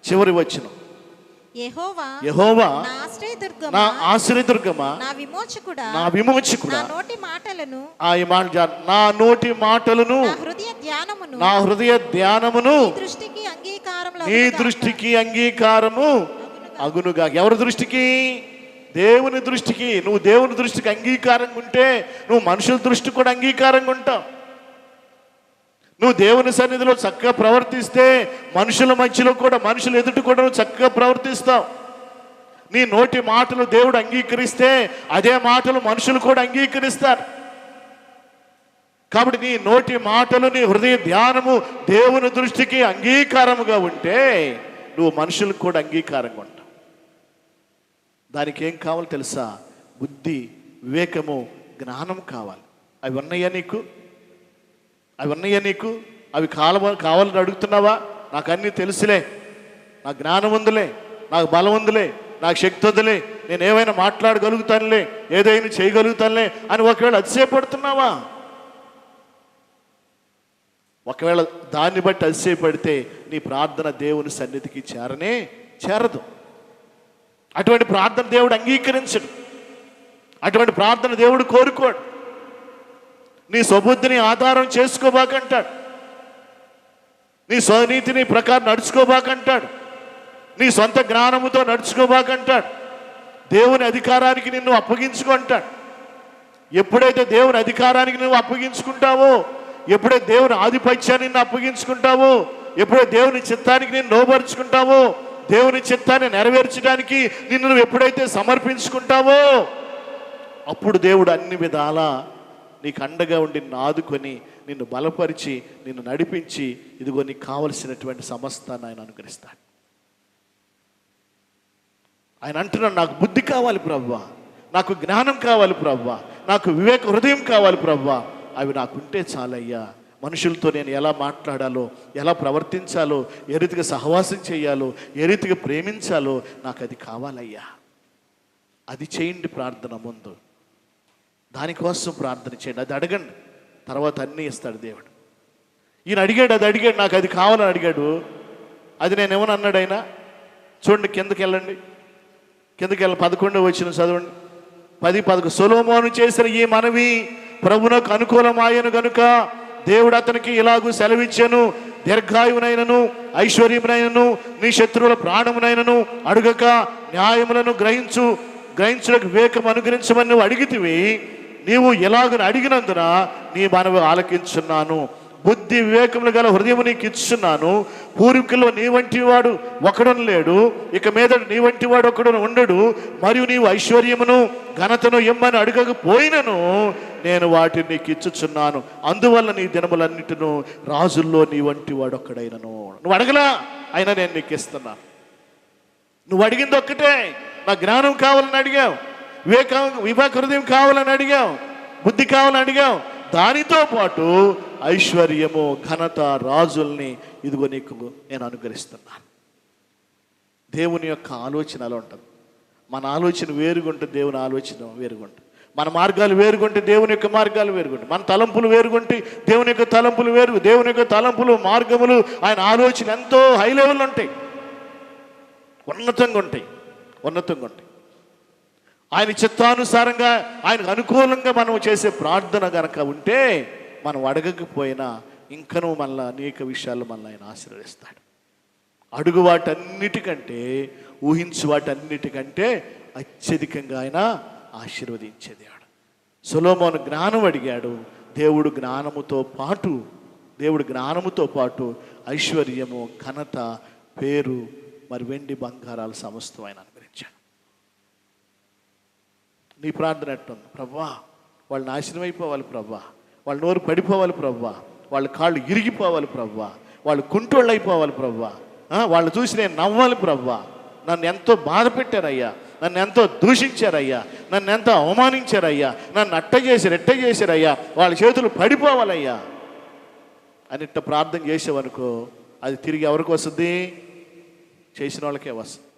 చివరి వచనం. యెహోవా నా ఆశ్రయదుర్గమా, నా విమోచకుడా, నా నోటి మాటలను, నా నోటి మాటలను, నా హృదయ ధ్యానమును నీ దృష్టికి అంగీకారము అగునుగా. ఎవరి దృష్టికి? దేవుని దృష్టికి. నువ్వు దేవుని దృష్టికి అంగీకారంగా ఉంటే నువ్వు మనుషుల దృష్టి కూడా అంగీకారంగా ఉంటావు. నువ్వు దేవుని సన్నిధిలో చక్కగా ప్రవర్తిస్తే మనుషుల మధ్యలో కూడా, మనుషులు ఎదుటి కూడా నువ్వు చక్కగా ప్రవర్తిస్తావు. నీ నోటి మాటలు దేవుడు అంగీకరిస్తే అదే మాటలు మనుషులు కూడా అంగీకరిస్తారు. కాబట్టి నీ నోటి మాటలు, నీ హృదయ ధ్యానము దేవుని దృష్టికి అంగీకారముగా ఉంటే నువ్వు మనుషులకు కూడా అంగీకారంగా ఉంటావు. దానికి ఏం కావాలో తెలుసా? బుద్ధి, వివేకము, జ్ఞానం కావాలి. అవి ఉన్నాయా నీకు? అవి ఉన్నాయా నీకు? అవి కావాలని అడుగుతున్నావా? నాకు అన్నీ తెలుసులే, నాకు జ్ఞానం ఉందిలే, నాకు బలం ఉందిలే, నాకు శక్తి ఉందిలే, నేను ఏమైనా మాట్లాడగలుగుతానులే, ఏదైనా చేయగలుగుతానులే అని ఒకవేళ అతిశయపడుతున్నావా? ఒకవేళ దాన్ని బట్టి అతిశయపడితే నీ ప్రార్థన దేవుని సన్నిధికి చేరదు. అటువంటి ప్రార్థన దేవుడు అంగీకరించడు, అటువంటి ప్రార్థన దేవుడు కోరుకోడు. నీ స్వబుద్ధిని ఆధారం చేసుకోబాకంటాడు, నీ స్వనీతిని ప్రకారం నడుచుకోబాకంటాడు, నీ సొంత జ్ఞానముతో నడుచుకోబాకంటాడు. దేవుని అధికారానికి నిన్ను అప్పగించుకుంటాడు. ఎప్పుడైతే దేవుని అధికారానికి నువ్వు అప్పగించుకుంటావో, ఎప్పుడైతే దేవుని ఆధిపత్యాన్ని నిన్ను అప్పగించుకుంటావో, ఎప్పుడైతే దేవుని చిత్తానికి నిన్ను లోబరుచుకుంటావో, దేవుని చిత్తాన్ని నెరవేర్చడానికి నిన్ను నువ్వు ఎప్పుడైతే సమర్పించుకుంటావో, అప్పుడు దేవుడు అన్ని విధాలా నీకు అండగా ఉండి నిన్ను ఆదుకొని, నిన్ను బలపరిచి, నిన్ను నడిపించి, ఇదిగో నీకు కావలసినటువంటి సమస్తాన్ని ఆయన అనుగ్రహిస్తాడు. ఆయన అంటున్నాడు, నాకు బుద్ధి కావాలి ప్రభువా, నాకు జ్ఞానం కావాలి ప్రభువా, నాకు వివేక హృదయం కావాలి ప్రభువా. అవి నాకుంటే చాలయ్యా. మనుషులతో నేను ఎలా మాట్లాడాలో, ఎలా ప్రవర్తించాలో, ఏ రీతిగా సహవాసం చేయాలో, ఏ రీతిగా ప్రేమించాలో నాకు అది కావాలయ్యా. అది చేయండి ప్రార్థన ముందు. దానికోసం ప్రార్థన చేయండి. అది అడగండి, తర్వాత అన్నీ ఇస్తాడు దేవుడు. ఈయన అడిగాడు, అది అడిగాడు, నాకు అది కావాలని అడిగాడు. అది నేను ఏమని అన్నాడు ఆయన? చూడండి, కిందకి వెళ్ళండి, కిందకి వెళ్ళి 11వ వచనం చదవండి. 10-11 సొలొమోను చేసిన ఈ మనవి ప్రభునకు అనుకూలమాయను గనుక దేవుడు అతనికి ఇలాగూ సెలవిచ్చాను, దీర్ఘాయువునైనను ఐశ్వర్యమునైనను నీ శత్రువుల ప్రాణమునైనను అడుగక న్యాయములను గ్రహించుటకు వివేకం అనుగ్రహించమని నువ్వు అడిగితివి. నీవు ఎలాగని అడిగినందున నీ మనవి ఆలకించున్నాను. బుద్ధి వివేకములు గల హృదయము నీకు ఇచ్చున్నాను. పూర్వీకుల్లో నీ వంటి వాడు ఒకడును లేడు, ఇక మీద నీ వంటి వాడు ఒకడును ఉండడు. మరియు నీవు ఐశ్వర్యమును ఘనతను ఇమ్మని అడగకపోయినను నేను వాటిని నీకు ఇచ్చుచున్నాను. అందువల్ల నీ దినములన్నిటిను రాజుల్లో నీ వంటి వాడు ఒక్కడైనను. నువ్వు అడగలా, అయినా నేను నీకు ఇస్తున్నాను. నువ్వు అడిగింది ఒక్కటే, నా జ్ఞానం కావాలని అడిగావు, వివేక హృదయం కావాలని అడిగావు, బుద్ధి కావాలని అడిగావు. దానితో పాటు ఐశ్వర్యము, ఘనత, రాజుల్ని ఇదిగో నీకు నేను అనుగ్రహిస్తున్నాను. దేవుని యొక్క ఆలోచన అలా ఉంటుంది. మన ఆలోచన వేరుగుంటుంది, దేవుని ఆలోచన వేరుగుంటుంది. మన మార్గాలు వేరుగుంటే దేవుని యొక్క మార్గాలు వేరుగుంటాయి. మన తలంపులు వేరుగుంటే దేవుని యొక్క తలంపులు వేరు. దేవుని యొక్క తలంపులు, మార్గములు, ఆయన ఆలోచన ఎంతో హై లెవెల్ ఉంటాయి, ఉన్నతంగా ఉంటాయి. ఆయన చిత్తానుసారంగా, ఆయనకు అనుకూలంగా మనం చేసే ప్రార్థన కనుక ఉంటే మనం అడగకపోయినా ఇంకనూ మనల్ని అనేక విషయాలు మనల్ని ఆయన ఆశీర్వదిస్తాడు. అడుగు వాటన్నిటికంటే, ఊహించు వాటన్నిటికంటే అత్యధికంగా ఆయన ఆశీర్వదించే దేవుడు. సొలొమోను జ్ఞానం అడిగాడు. దేవుడు జ్ఞానముతో పాటు ఐశ్వర్యము, ఘనత, పేరు, మరి వెండి బంగారాలు సమస్తం ఆయన అనుగ్రహించాడు. నీ ప్రార్థన ఎట్టుంది? ప్రభువా, వాళ్ళు నాశనం అయిపోవాలి ప్రభువా, వాళ్ళు నోరు పడిపోవాలి ప్రభువా, వాళ్ళ కాళ్ళు ఇరిగిపోవాలి ప్రభువా, వాళ్ళు కుంటోళ్ళు అయిపోవాలి ప్రభువా, వాళ్ళు చూసి నేను నవ్వాలి ప్రభువా, నన్ను ఎంతో బాధ పెట్టారయ్యా, నన్ను ఎంతో దూషించారయ్యా, నన్ను ఎంతో అవమానించారయ్యా, నన్ను ఎట్ట చేశారయ్యా, వాళ్ళ చేతులు పడిపోవాలయ్యా అని ఇట్ట ప్రార్థన చేసేవనుకో, అది తిరిగి ఎవరికి వస్తుంది? చేసిన వాళ్ళకే వస్తుంది.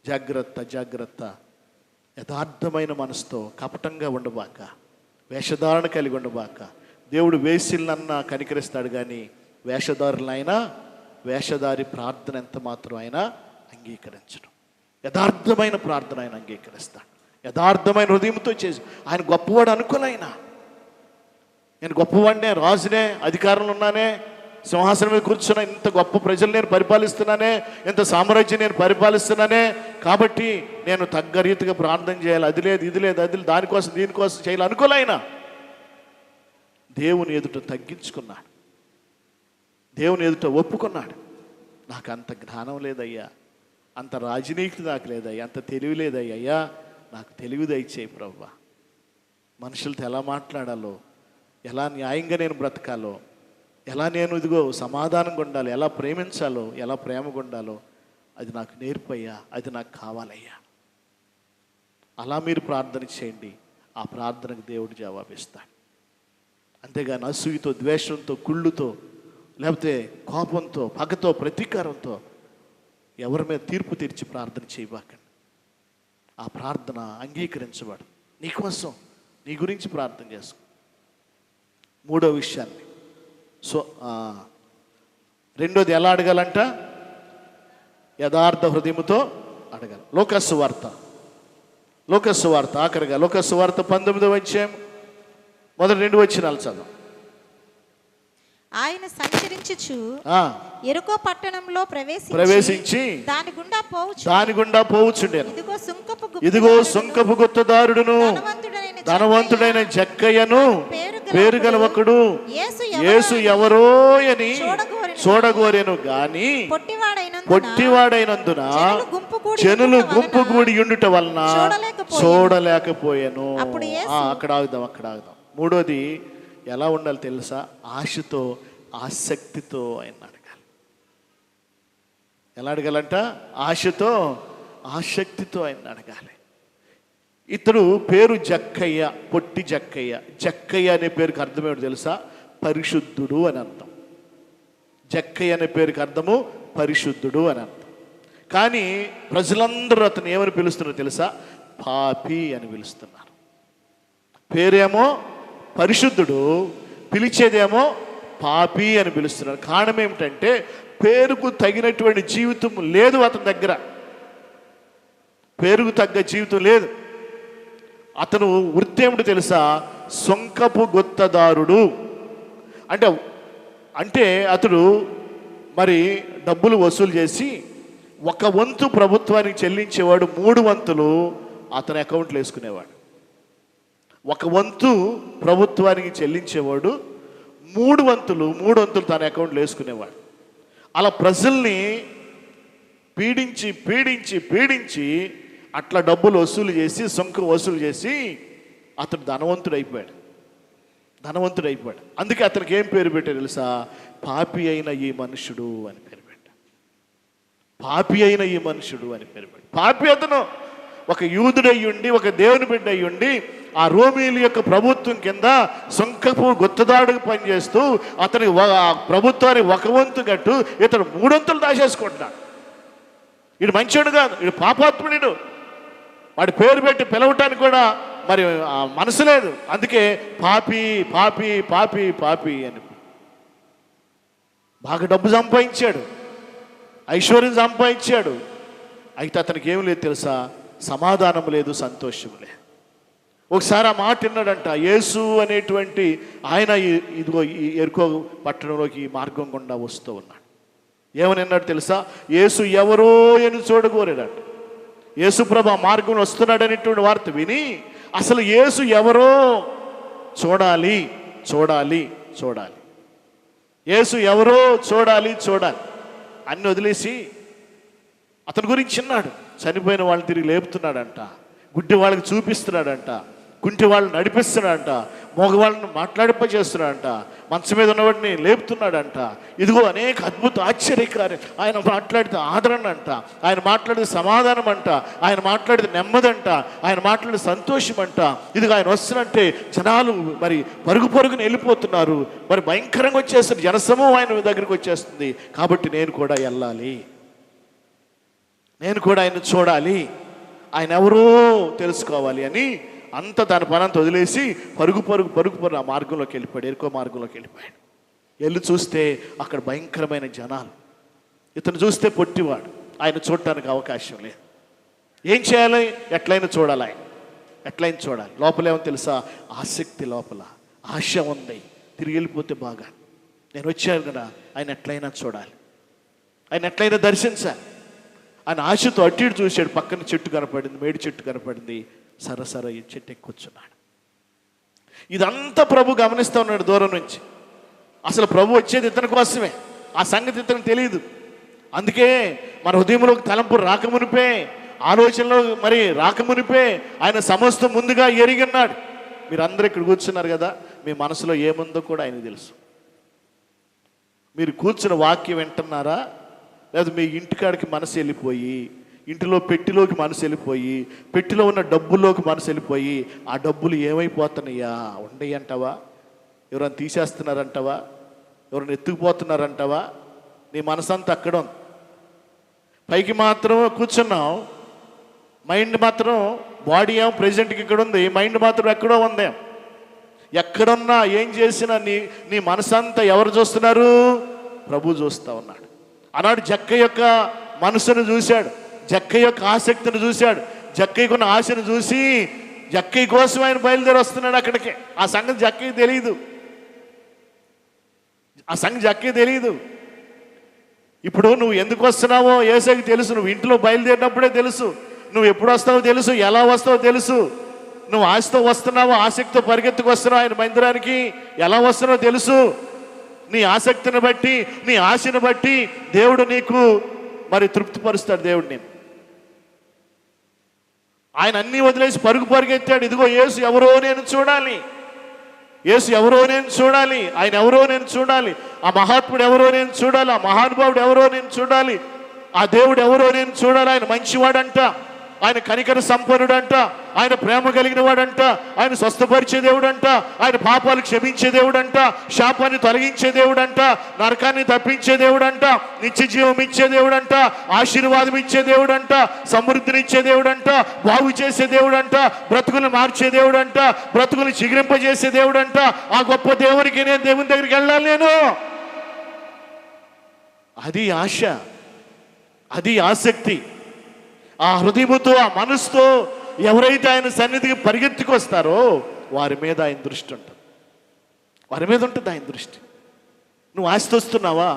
జాగ్రత్త. యథార్థమైన మనసుతో కపటంగా ఉండబాక, వేషధారణ కలిగి ఉండబాక. దేవుడు వేసిలన్నా కనికరిస్తాడు, కానీ వేషధారి ప్రార్థన ఎంత మాత్రం ఆయన అంగీకరించడం. యథార్థమైన ప్రార్థన ఆయన అంగీకరిస్తాడు. యథార్థమైన హృదయంతో చేసి ఆయన గొప్పవాడు అనుకోలేనా? నేను గొప్పవాడినే, రాజునే, అధికారంలో ఉన్నానే, సింహాసనం మీద కూర్చున్నా, ఇంత గొప్ప ప్రజలు నేను పరిపాలిస్తున్నానే, ఇంత సామ్రాజ్యం నేను పరిపాలిస్తున్నానే, కాబట్టి నేను తగ్గ రీతిగా ప్రార్థన చేయాలి, అది లేదు ఇది లేదు దానికోసం దీనికోసం చేయాలి అనుకోలేనా? దేవుని ఎదుట తగ్గించుకున్నాడు, దేవుని ఎదుట ఒప్పుకున్నాడు. నాకు అంత జ్ఞానం లేదయ్యా, అంత రాజనీతి నాకు లేదయ్యా, అంత తెలివి లేదయ్యా, నాకు తెలివి దయచేయి ప్రభువా. మనుషులతో ఎలా మాట్లాడాలో, ఎలా న్యాయంగా నేను బ్రతకాలో, ఎలా నేను ఇదిగో సమాధానంగా ఉండాలో, ఎలా ప్రేమించాలో, ఎలా ప్రేమగా ఉండాలో అది నాకు నేర్పయ్యా, అది నాకు కావాలయ్యా. అలా మీరు ప్రార్థన చేయండి, ఆ ప్రార్థనకు దేవుడు జవాబిస్తాడు. అంతేగాని అసూయతో, ద్వేషంతో, కుళ్ళుతో, లేకపోతే కోపంతో, పగతో, ప్రతీకారంతో ఎవరి మీద తీర్పు తీర్చి ప్రార్థన చేయబాకండి. ఆ ప్రార్థన అంగీకరించబడు. నీకోసం, నీ గురించి ప్రార్థన చేసుకో. మూడో విషయాన్ని, రెండోది ఎలా అడగాలంట? యథార్థ హృదయముతో అడగాలి. లోకసు వార్త ఆఖరిగా లోకసు వార్త 19వ అధ్యాయం మొదటి 2 వచనాలు చదువు. ఆయన సంచరించుచు యెరికో పట్టణంలో ప్రవేశించి దాని గుండా పోవుచుండెను. ఇదిగో సుంకపు గుత్తదారుడును ధనవంతుడైన జక్కయ్యను పేరుగల ఒకడు యేసు ఎవరో అని చూడగోరెను గాని పొట్టివాడైనందున జనులు గుంపు కూడి ఉండుట వలన చూడలేకపోయాను. అక్కడ ఆగుదాం. మూడోది ఎలా ఉండాలి తెలుసా? ఆశతో, ఆసక్తితో ఆయన అడగాలి. ఎలా అడగాలంట? ఆశతో, ఆసక్తితో ఆయన అడగాలి. ఇతడు పేరు జక్కయ్య, పొట్టి జక్కయ్య. జక్కయ్య అనే పేరుకి అర్థమేమిటో తెలుసా? పరిశుద్ధుడు అని అర్థం. జక్కయ్య అనే పేరుకి అర్థము పరిశుద్ధుడు అని అర్థం. కానీ ప్రజలందరూ అతను ఏమని పిలుస్తున్నారో తెలుసా? పాపి అని పిలుస్తున్నారు. పేరేమో పరిశుద్ధుడు, పిలిచేదేమో పాపి అని పిలుస్తున్నారు. కారణం ఏమిటంటే పేరుకు తగినటువంటి జీవితం లేదు అతని దగ్గర. పేరుకు తగ్గ జీవితం లేదు. అతను వృత్తి ఏమిటో తెలుసా? సొంకపు గుత్తదారుడు. అంటే అంటే అతడు మరి డబ్బులు వసూలు చేసి 1 వంతు ప్రభుత్వానికి చెల్లించేవాడు, 3 వంతులు అతని అకౌంట్లో వేసుకునేవాడు. 1 వంతు ప్రభుత్వానికి చెల్లించేవాడు, 3 వంతులు తన అకౌంట్లో వేసుకునేవాడు. అలా ప్రజల్ని పీడించి పీడించి పీడించి అట్లా డబ్బులు వసూలు చేసి, సొంక వసూలు చేసి అతడు ధనవంతుడైపోయాడు. అందుకే అతనికి ఏం పేరు పెట్టారు తెలుసా? పాపి అయిన ఈ మనుషుడు అని పేరు పెట్టారు. పాపి అయిన ఈ మనుషుడు అని పేరు పెట్టారు. పాపి అతను ఒక యూదుడయ్యుండి, ఒక దేవుని బిడ్డ అయ్యుండి, ఆ రోమీల యొక్క ప్రభుత్వం కింద సొంకపు గుత్తదాడుకు పనిచేస్తూ అతని ప్రభుత్వాన్ని 1 వంతు గట్టు ఇతను 3 వంతులు దాచేసుకుంటున్నాడు. వీడు మంచోడు కాదు, వీడు పాపాత్ముడు. వాడి పేరు పెట్టి పిలవటానికి కూడా మరి మనసు లేదు. అందుకే పాపి పాపి పాపి పాపి అని. బాగా డబ్బు సంపాదించాడు, ఐశ్వర్యం సంపాదించాడు. అయితే అతనికి ఏం లేదు తెలుసా? సమాధానం లేదు, సంతోషం లేదు. ఒకసారి ఆ మాట విన్నాడంట. యేసు అనేటువంటి ఆయన ఇదిగో ఈ ఎరుకో పట్టణంలోకి ఈ మార్గం గుండా వస్తూ ఉన్నాడు. ఏమని అన్నాడు తెలుసా? యేసు ఎవరో అని చూడగోరాడంట. యేసు ప్రభు ఆ మార్గంలో వస్తున్నాడు అనేటువంటి వార్త విని అసలు యేసు ఎవరో చూడాలి చూడాలి చూడాలి, యేసు ఎవరో చూడాలి చూడాలి అన్ని వదిలేసి అతని గురించి విన్నాడు. చనిపోయిన వాళ్ళని తిరిగి లేపుతున్నాడంట, గుడ్డి వాళ్ళకి చూపిస్తున్నాడంట, కుంటి వాళ్ళని నడిపిస్తున్నాడంట, మగవాళ్ళని మాట్లాడింపజేస్తున్నాడంట, మంచం మీద ఉన్నవాడిని లేపుతున్నాడంట. ఇదిగో అనేక అద్భుత ఆశ్చర్యకార్యం. ఆయన మాట్లాడితే ఆదరణ అంట, ఆయన మాట్లాడితే సమాధానం అంట, ఆయన మాట్లాడితే నెమ్మదంట, ఆయన మాట్లాడితే సంతోషం అంట. ఇదిగో ఆయన వస్తున్నంటే జనాలు మరి పరుగు పరుగుని వెళ్ళిపోతున్నారు. మరి భయంకరంగా వచ్చేస్తుంది, జనసమూహం ఆయన దగ్గరికి వచ్చేస్తుంది. కాబట్టి నేను కూడా వెళ్ళాలి, నేను కూడా ఆయన చూడాలి, ఆయన ఎవరో తెలుసుకోవాలి అని అంత తన పనంతా వదిలేసి పరుగు పరుగు పరుగు పరుగు ఆ మార్గంలోకి వెళ్ళిపోయాడు, ఎరుకో మార్గంలోకి వెళ్ళిపోయాడు. వెళ్ళి చూస్తే అక్కడ భయంకరమైన జనాలు. ఇతను చూస్తే పొట్టివాడు, ఆయన చూడటానికి అవకాశం లేదు. ఏం చేయాలి? ఎట్లయినా చూడాలి, ఆయన ఎట్లయినా చూడాలి. లోపలేమో తెలుసా? ఆసక్తి, లోపల ఆశ ఉంది. తిరిగి వెళ్ళిపోతే బాగా, నేను వచ్చాను కదా, ఆయన ఎట్లయినా చూడాలి, ఆయన ఎట్లయినా దర్శించాలి. ఆయన ఆశతో అటు ఇటు చూశాడు. పక్కన చెట్టు కనపడింది, మేడి చెట్టు కనపడింది. సరసర ఈ చెట్టు ఎక్కువచ్చున్నాడు. ఇదంతా ప్రభు గమనిస్తూ ఉన్నాడు దూరం నుంచి. అసలు ప్రభు వచ్చేది ఇతని కోసమే, ఆ సంగతి ఇతనికి తెలియదు. అందుకే మన హృదయంలోకి తలంపు రాకమునిపే, ఆలోచనలో మరి రాకమునిపే ఆయన సమస్తం ముందుగా ఎరిగిన్నాడు. మీరందరూ ఇక్కడ కూర్చున్నారు కదా, మీ మనసులో ఏముందో కూడా ఆయనకు తెలుసు. మీరు కూర్చున్న వాక్యం వింటున్నారా, లేదా మీ ఇంటికాడికి మనసు వెళ్ళిపోయి, ఇంటిలో పెట్టిలోకి మనసు వెళ్ళిపోయి, పెట్టిలో ఉన్న డబ్బుల్లోకి మనసు వెళ్ళిపోయి, ఆ డబ్బులు ఏమైపోతున్నాయా? ఉండయి అంటావా? ఎవరైనా తీసేస్తున్నారంటావా? ఎవరైనా ఎత్తుకుపోతున్నారంటావా? నీ మనసంతా అక్కడ ఉంది. పైకి మాత్రం కూర్చున్నాం, మైండ్ మాత్రం, బాడీ ఏమో ప్రెజెంట్కి ఇక్కడ ఉంది, మైండ్ మాత్రం ఎక్కడో ఉంది. ఎక్కడున్నా ఏం చేసినా నీ మనసంతా ఎవరు చూస్తున్నారు? ప్రభు చూస్తూ ఉన్నాడు. ఆనాడు జక్క యొక్క మనసును చూశాడు, జక్క యొక్క ఆసక్తిని చూశాడు, జక్కయ్యకున్న ఆశను చూసి జక్కయ్య కోసం ఆయన బయలుదేరి వస్తున్నాడు అక్కడికి. ఆ సంగతి జక్కయ్య తెలియదు, ఆ సంగతి జక్కయ్య తెలియదు. ఇప్పుడు నువ్వు ఎందుకు వస్తున్నావో యేసుకి తెలుసు. నువ్వు ఇంట్లో బయలుదేరినప్పుడే తెలుసు. నువ్వు ఎప్పుడు వస్తావో తెలుసు, ఎలా వస్తావో తెలుసు. నువ్వు ఆశతో వస్తున్నావో, ఆసక్తితో పరిగెత్తుకు వస్తున్నావు ఆయన మందిరానికి, ఎలా వస్తున్నావో తెలుసు. నీ ఆసక్తిని బట్టి, నీ ఆశను బట్టి దేవుడు నీకు మరి తృప్తిపరుస్తాడు. దేవుడు నేను ఆయన అన్నీ వదిలేసి పరుగు పరుగెత్తాడు. ఇదిగో యేసు ఎవరో నేను చూడాలి, యేసు ఎవరో నేను చూడాలి, ఆయన ఎవరో నేను చూడాలి, ఆ మహాత్ముడు ఎవరో నేను చూడాలి, ఆ మహానుభావుడు ఎవరో నేను చూడాలి, ఆ దేవుడు ఎవరో నేను చూడాలి. ఆయన మంచివాడంట, ఆయన కనికర సంపన్నుడంట, ఆయన ప్రేమ కలిగిన వాడంట, ఆయన స్వస్థపరిచే దేవుడంట, ఆయన పాపాలు క్షమించే దేవుడంట, శాపాన్ని తొలగించే దేవుడంట, నరకాన్ని తప్పించే దేవుడంట, నిత్య జీవం ఇచ్చే దేవుడంట, ఆశీర్వాదం ఇచ్చే దేవుడంట, సమృద్ధినిచ్చే దేవుడంట, బాగు చేసే దేవుడంట, బ్రతుకులు మార్చే దేవుడంట, బ్రతుకులు చిగురింపజేసే దేవుడంట. ఆ గొప్ప దేవునికి నేను దేవుని దగ్గరికి వెళ్ళాలి. నేను అది ఆశ, అది ఆసక్తి. ఆ హృదయముతో, ఆ మనసుతో ఎవరైతే ఆయన సన్నిధికి పరిగెత్తుకొస్తారో వారి మీద ఆయన దృష్టి ఉంటుంది. వారి మీద ఉంటుంది ఆయన దృష్టి. నువ్వు ఆస్తి వస్తున్నావా,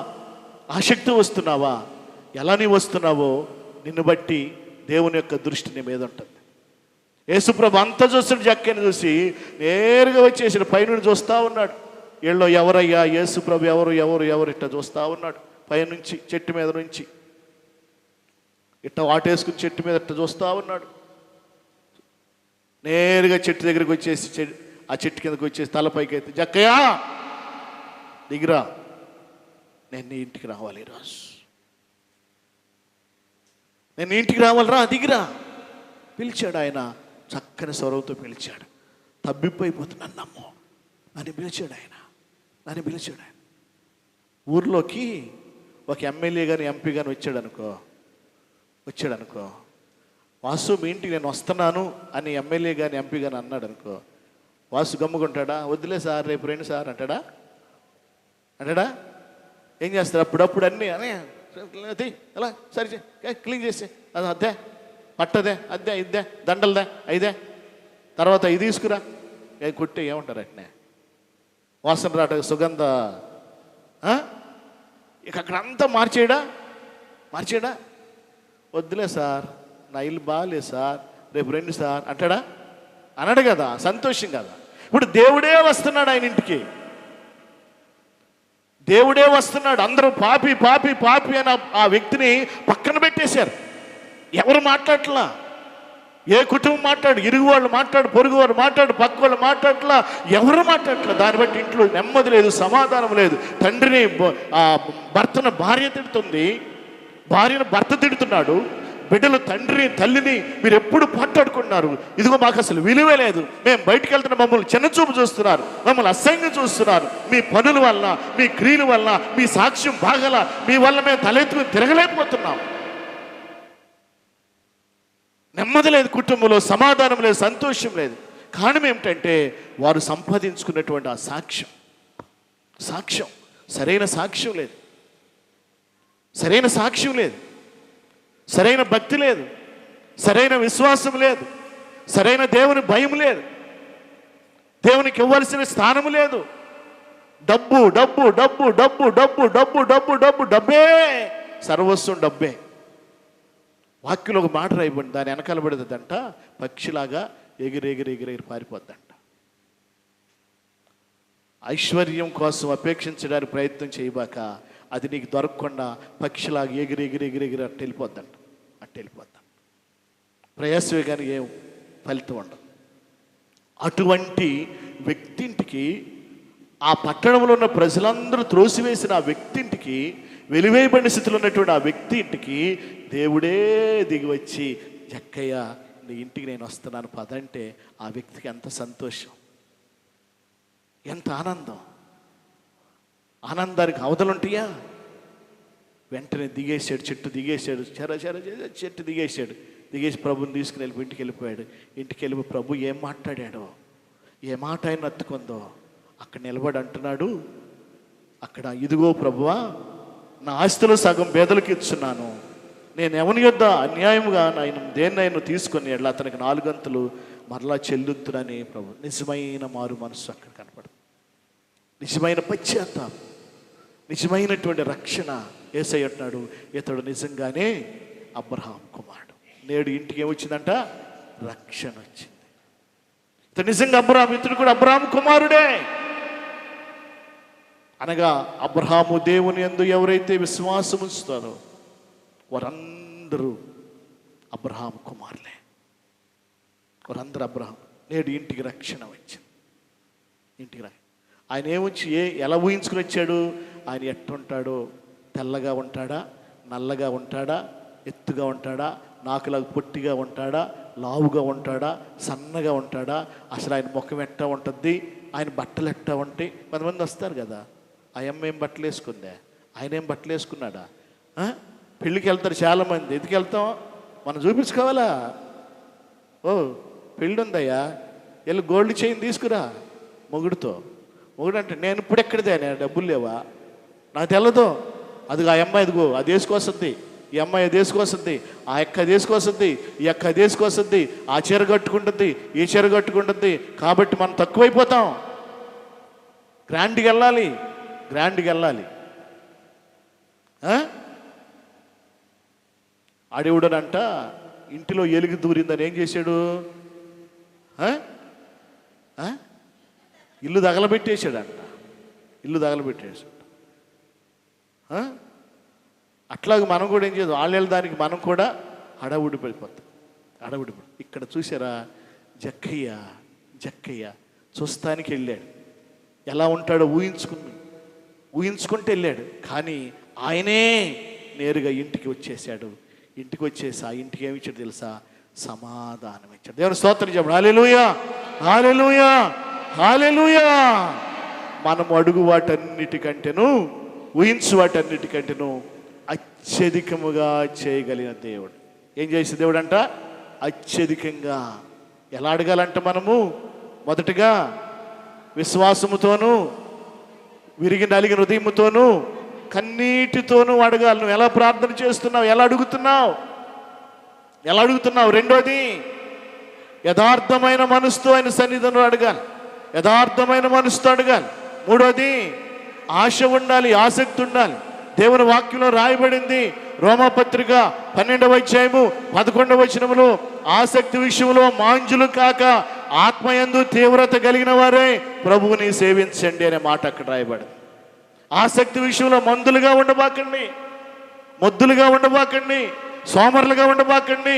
ఆసక్తి వస్తున్నావా, ఎలా నీవు వస్తున్నావో నిన్ను బట్టి దేవుని యొక్క దృష్టి నీ మీద ఉంటుంది. యేసుప్రభు అంతా చూస్తున్న జక్కని చూసి నేరుగా వచ్చేసి పైనుండి చూస్తూ ఉన్నాడు. వీళ్ళు ఎవరయ్యా, యేసుప్రభు ఎవరు ఎవరు ఎవరు ఇట్లా చూస్తూ ఉన్నాడు. పైనుంచి చెట్టు మీద నుంచి ఇట్ట వాటేసుకుని చెట్టు మీద ఇట్ట చూస్తూ ఉన్నాడు. నేరుగా చెట్టు దగ్గరికి వచ్చేసి ఆ చెట్టు కిందకి వచ్చేసి తలపైకి అయితే, జక్కయ్యా దిగిరా, నేను నీ ఇంటికి రావాలి ఈరోజు, నేను నీ ఇంటికి రావాలిరా, దిగిరా పిలిచాడు. ఆయన చక్కని స్వరంతో పిలిచాడు. తబ్బిబ్బైపోతున్నాను నమ్మో నన్ను పిలిచాడు ఆయన, నన్ను పిలిచాడు ఆయన. ఊర్లోకి ఒక ఎమ్మెల్యే కానీ ఎంపీ కానీ వచ్చాడు అనుకో, వాసు మీ ఇంటికి నేను వస్తున్నాను అని ఎమ్మెల్యే కానీ ఎంపీ కానీ అన్నాడు అనుకో, వాసు గమ్ముకుంటాడా? వద్దులే సార్ రేపు రండి సార్ అంటాడా? ఏం చేస్తారు? అప్పుడప్పుడు అన్నీ అని అలా సరే క్లీన్ చేసి అది అద్దే పట్టదే, అద్దే ఇద్దే, దండలదే, అయిదే, తర్వాత ఇది తీసుకురా, కొట్టి ఏమంటారు అట్నే వాసన రాట సుగంధ. ఇక అక్కడంతా మార్చేయడా? వద్దులే సార్ నా ఇల్లు బాగాలేదు సార్ రేపు రండి సార్ అంటాడా? అనడు కదా, సంతోషం కదా. ఇప్పుడు దేవుడే వస్తున్నాడు ఆయన ఇంటికి, దేవుడే వస్తున్నాడు. అందరూ పాపి పాపి పాపి అని ఆ వ్యక్తిని పక్కన పెట్టేశారు. ఎవరు మాట్లాడట్లా, ఏ కుటుంబం మాట్లాడు, ఇరుగు వాళ్ళు మాట్లాడు, పొరుగు వాళ్ళు మాట్లాడు, పక్క వాళ్ళు మాట్లాడట్లా, ఎవరు మాట్లాడట్లా. దాన్ని బట్టి ఇంట్లో నెమ్మది లేదు, సమాధానం లేదు. తండ్రిని భర్తను భార్య తిడుతుంది, భార్యను భర్త తిడుతున్నాడు, బిడ్డలు తండ్రిని తల్లిని మీరు ఎప్పుడు పోట్లాడుకుంటున్నారు, ఇదిగో మాకు అసలు విలువే లేదు, మేము బయటికి వెళ్తున్న మమ్మల్ని చిన్నచూపు చూస్తున్నారు, మమ్మల్ని అసహ్యంగా చూస్తున్నారు, మీ పనుల వల్ల, మీ క్రియల వల్ల, మీ సాక్ష్యం బాగల, మీ వల్ల మేము తలెత్తుకుని తిరగలేకపోతున్నాం. నెమ్మది లేదు, కుటుంబంలో సమాధానం లేదు, సంతోషం లేదు. కారణం ఏమిటంటే వారు సంపాదించుకున్నటువంటి ఆ సాక్ష్యం సరైన సాక్ష్యం లేదు, సరైన భక్తి లేదు, సరైన విశ్వాసం లేదు, సరైన దేవుని భయం లేదు, దేవునికి ఇవ్వాల్సిన స్థానం లేదు. డబ్బు డబ్బు డబ్బు డబ్బు డబ్బు డబ్బు డబ్బు డబ్బు డబ్బే సర్వస్వం, డబ్బే. వాక్యంలో ఒక మాట రాయబడింది, దాని వెనకాల పడేదంట, పక్షిలాగా ఎగిరెగిరి పారిపోద్దంట. ఐశ్వర్యం కోసం అపేక్షించడానికి ప్రయత్నం చేయబాక, అది నీకు దొరకకుండా పక్షిలాగా ఎగిరెగిరి అట్టు వెళ్ళిపోద్దంట. ప్రయాసమే కానీ ఏం ఫలితం ఉండదు. అటువంటి వ్యక్తింటికి, ఆ పట్టణంలో ఉన్న ప్రజలందరూ త్రోసివేసిన ఆ వ్యక్తింటికి, వెలివేయబడిన స్థితిలో ఉన్నటువంటి ఆ వ్యక్తి ఇంటికి దేవుడే దిగి వచ్చి, జక్కయ్య నీ ఇంటికి నేను వస్తున్నాను పదంటే ఆ వ్యక్తికి ఎంత సంతోషం, ఎంత ఆనందం. ఆనందానికి అవధలుంటాయా? వెంటనే దిగేసాడు, చెట్టు దిగేసాడు, చెట్టు దిగేసి ప్రభుని తీసుకుని వెళ్ళి ఇంటికి వెళ్ళిపోయాడు. ఇంటికి వెళ్ళిపోయి ప్రభు ఏం మాట్లాడాడో, ఏ మాట ఆయన అత్తుకుందో అక్కడ నిలబడి అంటున్నాడు, అక్కడ ఇదిగో ప్రభువా నా ఆస్తిలో సగం పేదలకు ఇచ్చున్నాను, నేను ఎవని యొద్ద అన్యాయముగా దేన్నైనా తీసుకొని ఎట్లా అతనికి 4 గంతులు మరలా చెల్లుతునని ప్రభు. నిజమైన మారు మనసు అక్కడ కనపడుతుంది, నిజమైన పశ్చాత్తాపం, నిజమైనటువంటి రక్షణ. యేసయ్య అంటున్నాడు, ఇతడు నిజంగానే అబ్రహాం కుమారుడు. నేడు ఇంటికి ఏమొచ్చిందంట? రక్షణ వచ్చింది. ఇతడు నిజంగా ఇతడు కూడా అబ్రహాం కుమారుడే. అనగా అబ్రహాము దేవుని యందు ఎవరైతే విశ్వాసం ఉంచుతారో వారందరూ అబ్రహాం కుమారులే, వారందరూ అబ్రహాం. నేడు ఇంటికి రక్షణ వచ్చింది. ఆయన ఏమొచ్చి ఎలా ఊహించుకుని వచ్చాడు? ఆయన ఎట్టుంటాడో, తెల్లగా ఉంటాడా, నల్లగా ఉంటాడా, ఎత్తుగా ఉంటాడా, నాకులాగా పొట్టిగా ఉంటాడా, లావుగా ఉంటాడా, సన్నగా ఉంటాడా, అసలు ఆయన ముఖం ఎట్టా ఉంటుంది, ఆయన బట్టలు ఎట్టా ఉంటాయి. కొంతమంది వస్తారు కదా, ఆ అమ్మ ఏం బట్టలు వేసుకుందే, ఆయన ఏం బట్టలు వేసుకున్నాడా. పెళ్ళికి వెళ్తారు చాలామంది. ఎందుకు వెళ్తాం? మనం చూపించుకోవాలా. ఓ పెళ్ళి ఉందయ్యా, వెళ్ళి గోల్డ్ చైన్ తీసుకురా మొగుడుతో. మొగుడు అంటే నేను ఇప్పుడు ఎక్కడిదే, నేను డబ్బులు లేవా, నాకు తెల్లదు. అది ఆ అమ్మాయి అదిగో అది వేసుకొస్తుంది, ఈ అమ్మాయి అది వేసుకొస్తుంది, ఆ అక్క అది వేసుకొస్తుంది, ఈ అక్క అది వేసుకొస్తుంది, ఆ చీర కట్టుకుంటుంది, ఈ చీర కట్టుకుంటుంది. కాబట్టి మనం తక్కువైపోతాం. గ్రాండ్కి వెళ్ళాలి, గ్రాండ్కి వెళ్ళాలి. అడివుడనంట ఇంటిలో ఎలుగు దూరిందని ఏం చేశాడు? ఇల్లు తగలబెట్టేశాడంట, ఇల్లు తగలబెట్టేశాడు. అట్లాగే మనం కూడా ఏం చేద్దాం, వాళ్ళ దానికి మనం కూడా హడావుడి పడిపోతాం, హడావుడి పడి. ఇక్కడ చూసారా, జక్కయ్య చూస్తానికి వెళ్ళాడు. ఎలా ఉంటాడో ఊహించుకుంటే వెళ్ళాడు. కానీ ఆయనే నేరుగా ఇంటికి వచ్చేసాడు. ఇంటికి వచ్చేసి ఆ ఇంటికి ఏమి ఇచ్చాడు తెలుసా? సమాధానం ఇచ్చాడు. దేవుని స్తోత్రం చెప్పండి. హల్లెలూయా, హల్లెలూయా, హల్లెలూయా. మనం అడుగు వాటన్నిటికంటేను, ఊహించు వాటన్నిటికంటేను అత్యధికముగా చేయగలిగిన దేవుడు. ఏం చేసే దేవుడు అంట? అత్యధికంగా. ఎలా అడగాలంట మనము? మొదటగా విశ్వాసముతోనూ, విరిగి నలిగిన హృదయముతోనూ, కన్నీటితోనూ అడగాలి. నువ్వు ఎలా ప్రార్థన చేస్తున్నావు, ఎలా అడుగుతున్నావు? రెండోది, యథార్థమైన మనసుతో ఆయన సన్నిధిలో అడగాలి, యథార్థమైన మనసుతో అడగాలి. మూడోది, ఆశ ఉండాలి, ఆసక్తి ఉండాలి. దేవుని వాక్యంలో రాయబడింది, రోమాపత్రిక 12వ అధ్యాయము 11వ వచనములో, ఆసక్తి విషయంలో మాంజులు కాక ఆత్మయందు తీవ్రత కలిగిన వారే ప్రభువుని సేవించండి అనే మాట అక్కడ రాయబడింది. ఆసక్తి విషయంలో మొద్దులుగా ఉండబాకండి, సోమరులుగా ఉండబాకండి.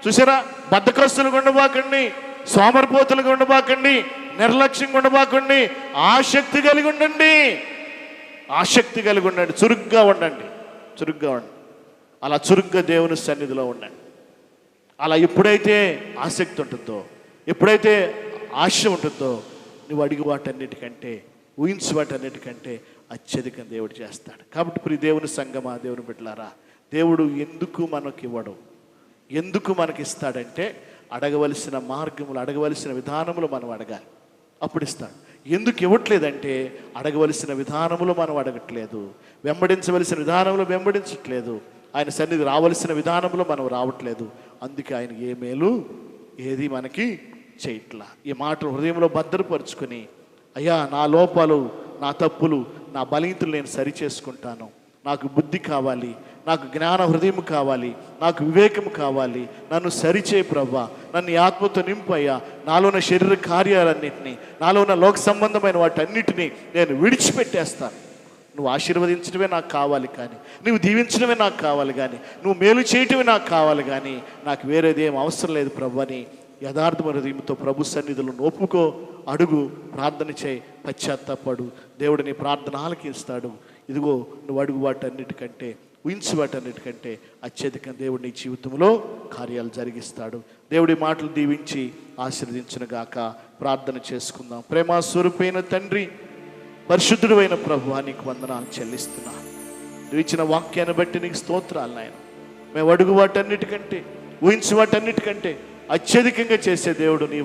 చూసారా, బద్ధకస్తులుగా ఉండబాకండి, సోమరిపోతులుగా ఉండబాకండి, నిర్లక్ష్యంగా ఉండబాకండి. ఆసక్తి కలిగి ఉండండి, చురుగ్గా ఉండండి. అలా చురుగ్గా దేవుని సన్నిధిలో ఉండండి. అలా ఎప్పుడైతే ఆసక్తి ఉంటుందో, ఎప్పుడైతే ఆశ ఉంటుందో, నువ్వు అడిగి వాటన్నిటికంటే, ఊహించు వాటన్నిటికంటే అత్యధికం దేవుడు చేస్తాడు. కాబట్టి ప్రియ దేవుని సంగమా, దేవుని బిడ్డలారా, దేవుడు ఎందుకు మనకివ్వడు, ఎందుకు మనకిస్తాడంటే అడగవలసిన మార్గములు, అడగవలసిన విధానములు మనం అడగాలి, అప్పుడు ఇస్తాడు. ఎందుకు ఇవ్వట్లేదంటే అడగవలసిన విధానములు మనం అడగట్లేదు, వెంబడించవలసిన విధానంలో వెంబడించట్లేదు, ఆయన సన్నిధి రావలసిన విధానంలో మనం రావట్లేదు. అందుకే ఆయన ఏ మేలు ఏది మనకి చేయట్లా. ఈ మాటలు హృదయంలో భద్రపరుచుకొని, అయ్యా నా లోపాలు, నా తప్పులు, నా బలహీనతలు నేను సరి చేసుకుంటాను, నాకు బుద్ధి కావాలి, నాకు జ్ఞాన హృదయం కావాలి, నాకు వివేకం కావాలి, నన్ను సరిచేయి ప్రభా, నన్ను ఆత్మతో నింపయ్యా, నాలో ఉన్న శరీర కార్యాలన్నింటినీ, నాలో ఉన్న లోక సంబంధమైన వాటన్నిటినీ నేను విడిచిపెట్టేస్తాను. నువ్వు ఆశీర్వదించడమే నాకు కావాలి, కానీ నువ్వు దీవించడమే నాకు కావాలి, కానీ నువ్వు మేలు చేయటమే నాకు కావాలి, కానీ నాకు వేరేది ఏం అవసరం లేదు ప్రభు అని యథార్థమైన హృదయంతో ప్రభు సన్నిధులను ఒప్పుకో, అడుగు, ప్రార్థన చేయి, పశ్చాత్తాపడు. దేవుడు నీ ప్రార్థన ఆలకిస్తాడు. ఇదిగో నువ్వు అడుగు వాటన్నిటికంటే, ఊహించు వాటన్నిటికంటే అత్యధికంగా దేవుడు నీ జీవితంలో కార్యాలు జరిగిస్తాడు. దేవుడి మాటలు దీవించి ఆశీర్వదించునుగాక. ప్రార్థన చేసుకుందాం. ప్రేమ స్వరూపైన తండ్రి, పరిశుద్ధుడు అయిన ప్రభువా, నీకు వందనాలు చెల్లిస్తున్నాను. నువ్వు ఇచ్చిన వాక్యాన్ని బట్టి నీకు స్తోత్రాలు నాయన. మేము అడుగు వాటన్నిటికంటే, ఊహించు వాటన్నిటికంటే అత్యధికంగా చేసే దేవుడు నీవు.